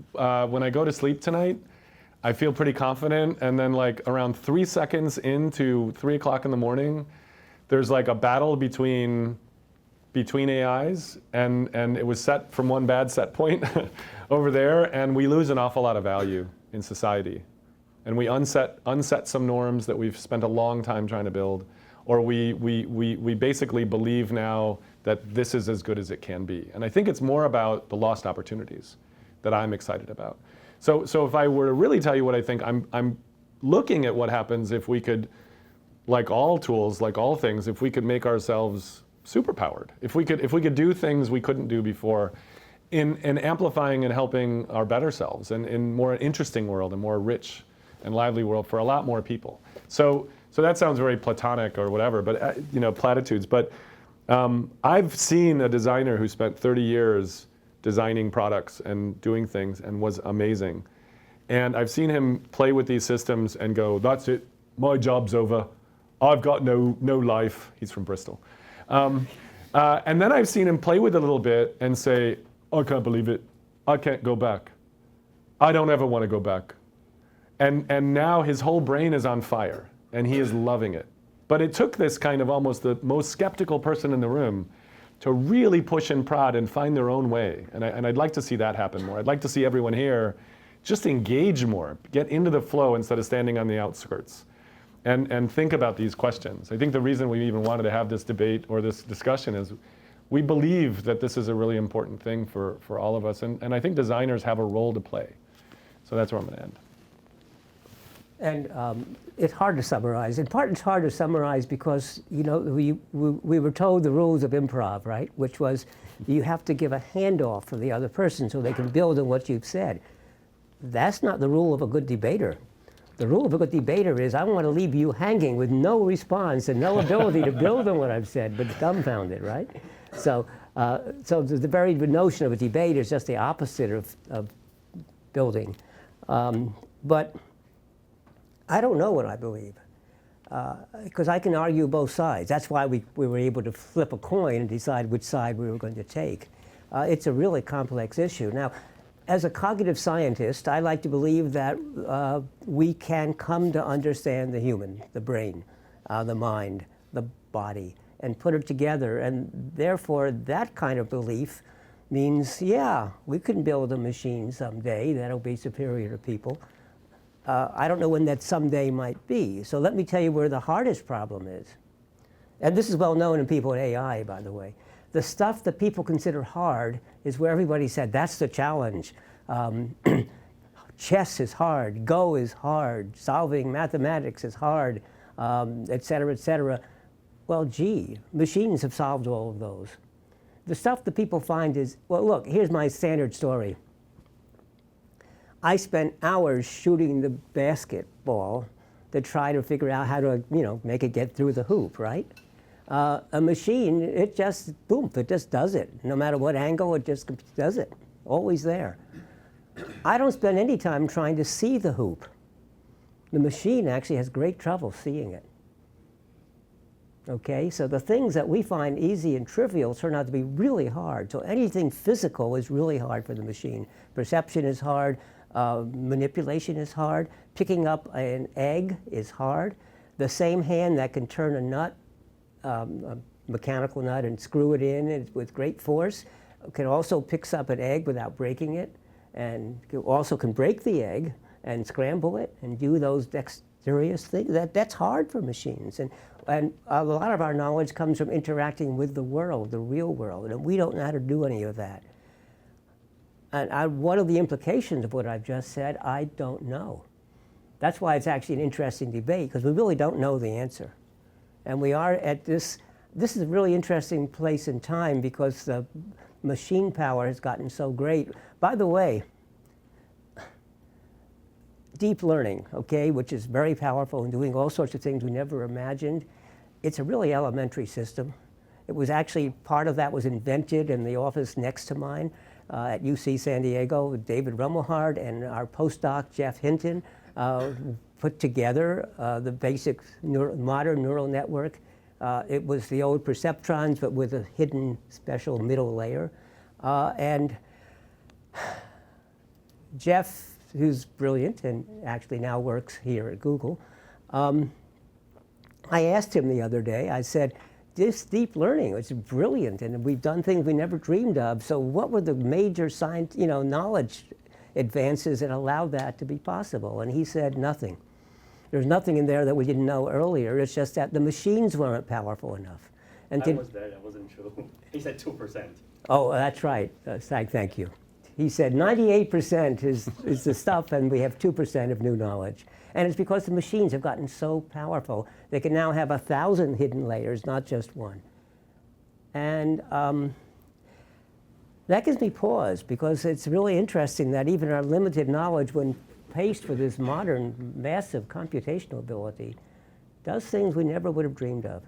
when I go to sleep tonight, I feel pretty confident, and then like around 3 seconds into 3 o'clock in the morning, there's like a battle between AIs, and it was set from one bad set point over there, and we lose an awful lot of value in society. And we unset some norms that we've spent a long time trying to build, or we basically believe now that this is as good as it can be. And I think it's more about the lost opportunities that I'm excited about. So if I were to really tell you what I think, I'm looking at what happens if we could, like all tools, like all things, if we could make ourselves superpowered, if we could do things we couldn't do before, in amplifying and helping our better selves, and in more interesting world, a more rich and lively world for a lot more people. So that sounds very platonic or whatever, but platitudes. But I've seen a designer who spent 30 years designing products and doing things and was amazing. And I've seen him play with these systems and go, that's it, my job's over. I've got no life. He's from Bristol. And then I've seen him play with it a little bit and say, I can't believe it. I can't go back. I don't ever want to go back. And now his whole brain is on fire, and he is loving it. But it took this kind of almost the most skeptical person in the room to really push and prod and find their own way. And I'd like to see that happen more. I'd like to see everyone here just engage more, get into the flow instead of standing on the outskirts, and think about these questions. I think the reason we even wanted to have this debate or this discussion is we believe that this is a really important thing for all of us, and I think designers have a role to play. So that's where I'm going to end. And it's hard to summarize. In part, it's hard to summarize because, you know, we were told the rules of improv, right? Which was you have to give a handoff for the other person so they can build on what you've said. That's not the rule of a good debater. The rule of a good debater is I want to leave you hanging with no response and no ability to build on what I've said, but dumbfounded, right? So the very notion of a debate is just the opposite of building. But I don't know what I believe, because I can argue both sides. That's why we were able to flip a coin and decide which side we were going to take. It's a really complex issue. Now, as a cognitive scientist, I like to believe that we can come to understand the human, the brain, the mind, the body, and put it together. And therefore, that kind of belief means, yeah, we can build a machine someday that'll be superior to people. I don't know when that someday might be. So let me tell you where the hardest problem is. And this is well known in people in AI, by the way. The stuff that people consider hard is where everybody said, that's the challenge. Chess is hard, Go is hard, solving mathematics is hard, et cetera, et cetera. Well, gee, machines have solved all of those. The stuff that people find is, well, look, here's my standard story. I spent hours shooting the basketball to try to figure out how to, you know, make it get through the hoop, right? A machine, it just, boom, it just does it. No matter what angle, it just does it. Always there. I don't spend any time trying to see the hoop. The machine actually has great trouble seeing it. Okay, so the things that we find easy and trivial turn out to be really hard. So anything physical is really hard for the machine. Perception is hard. Manipulation is hard. Picking up an egg is hard. The same hand that can turn a nut, a mechanical nut, and screw it in with great force, can also picks up an egg without breaking it, and also can break the egg and scramble it and do those dexterous things. That's hard for machines. And a lot of our knowledge comes from interacting with the world, the real world, and we don't know how to do any of that. And what are the implications of what I've just said? I don't know. That's why it's actually an interesting debate, because we really don't know the answer. And we are at this is a really interesting place in time because the machine power has gotten so great. By the way, deep learning, okay, which is very powerful and doing all sorts of things we never imagined, it's a really elementary system. It was actually, part of that was invented in the office next to mine at UC San Diego with David Rumelhard and our postdoc, Jeff Hinton, put together the basic modern neural network. It was the old perceptrons, but with a hidden special middle layer. And Jeff, who's brilliant and actually now works here at Google, I asked him the other day, I said, this deep learning is brilliant, and we've done things we never dreamed of. So what were the major science, knowledge advances that allowed that to be possible? And he said nothing. There's nothing in there that we didn't know earlier. It's just that the machines weren't powerful enough. And I was there. That wasn't true. He said 2%. Oh, that's right. Thank you. He said 98% is the stuff, and we have 2% of new knowledge. And it's because the machines have gotten so powerful. They can now have 1,000 hidden layers, not just one. And that gives me pause, because it's really interesting that even our limited knowledge, when faced with this modern, massive computational ability, does things we never would have dreamed of.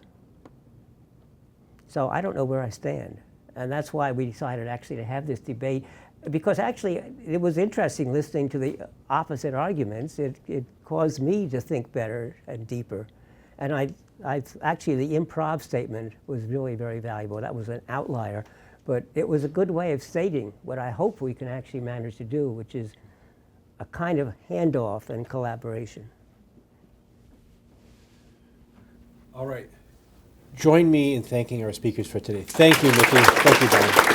So I don't know where I stand. And that's why we decided actually to have this debate. Because actually, it was interesting listening to the opposite arguments. It caused me to think better and deeper. And Actually, the improv statement was really very valuable. That was an outlier, but it was a good way of stating what I hope we can actually manage to do, which is a kind of handoff and collaboration. All right. Join me in thanking our speakers for today. Thank you, Mickey. Thank you, Don.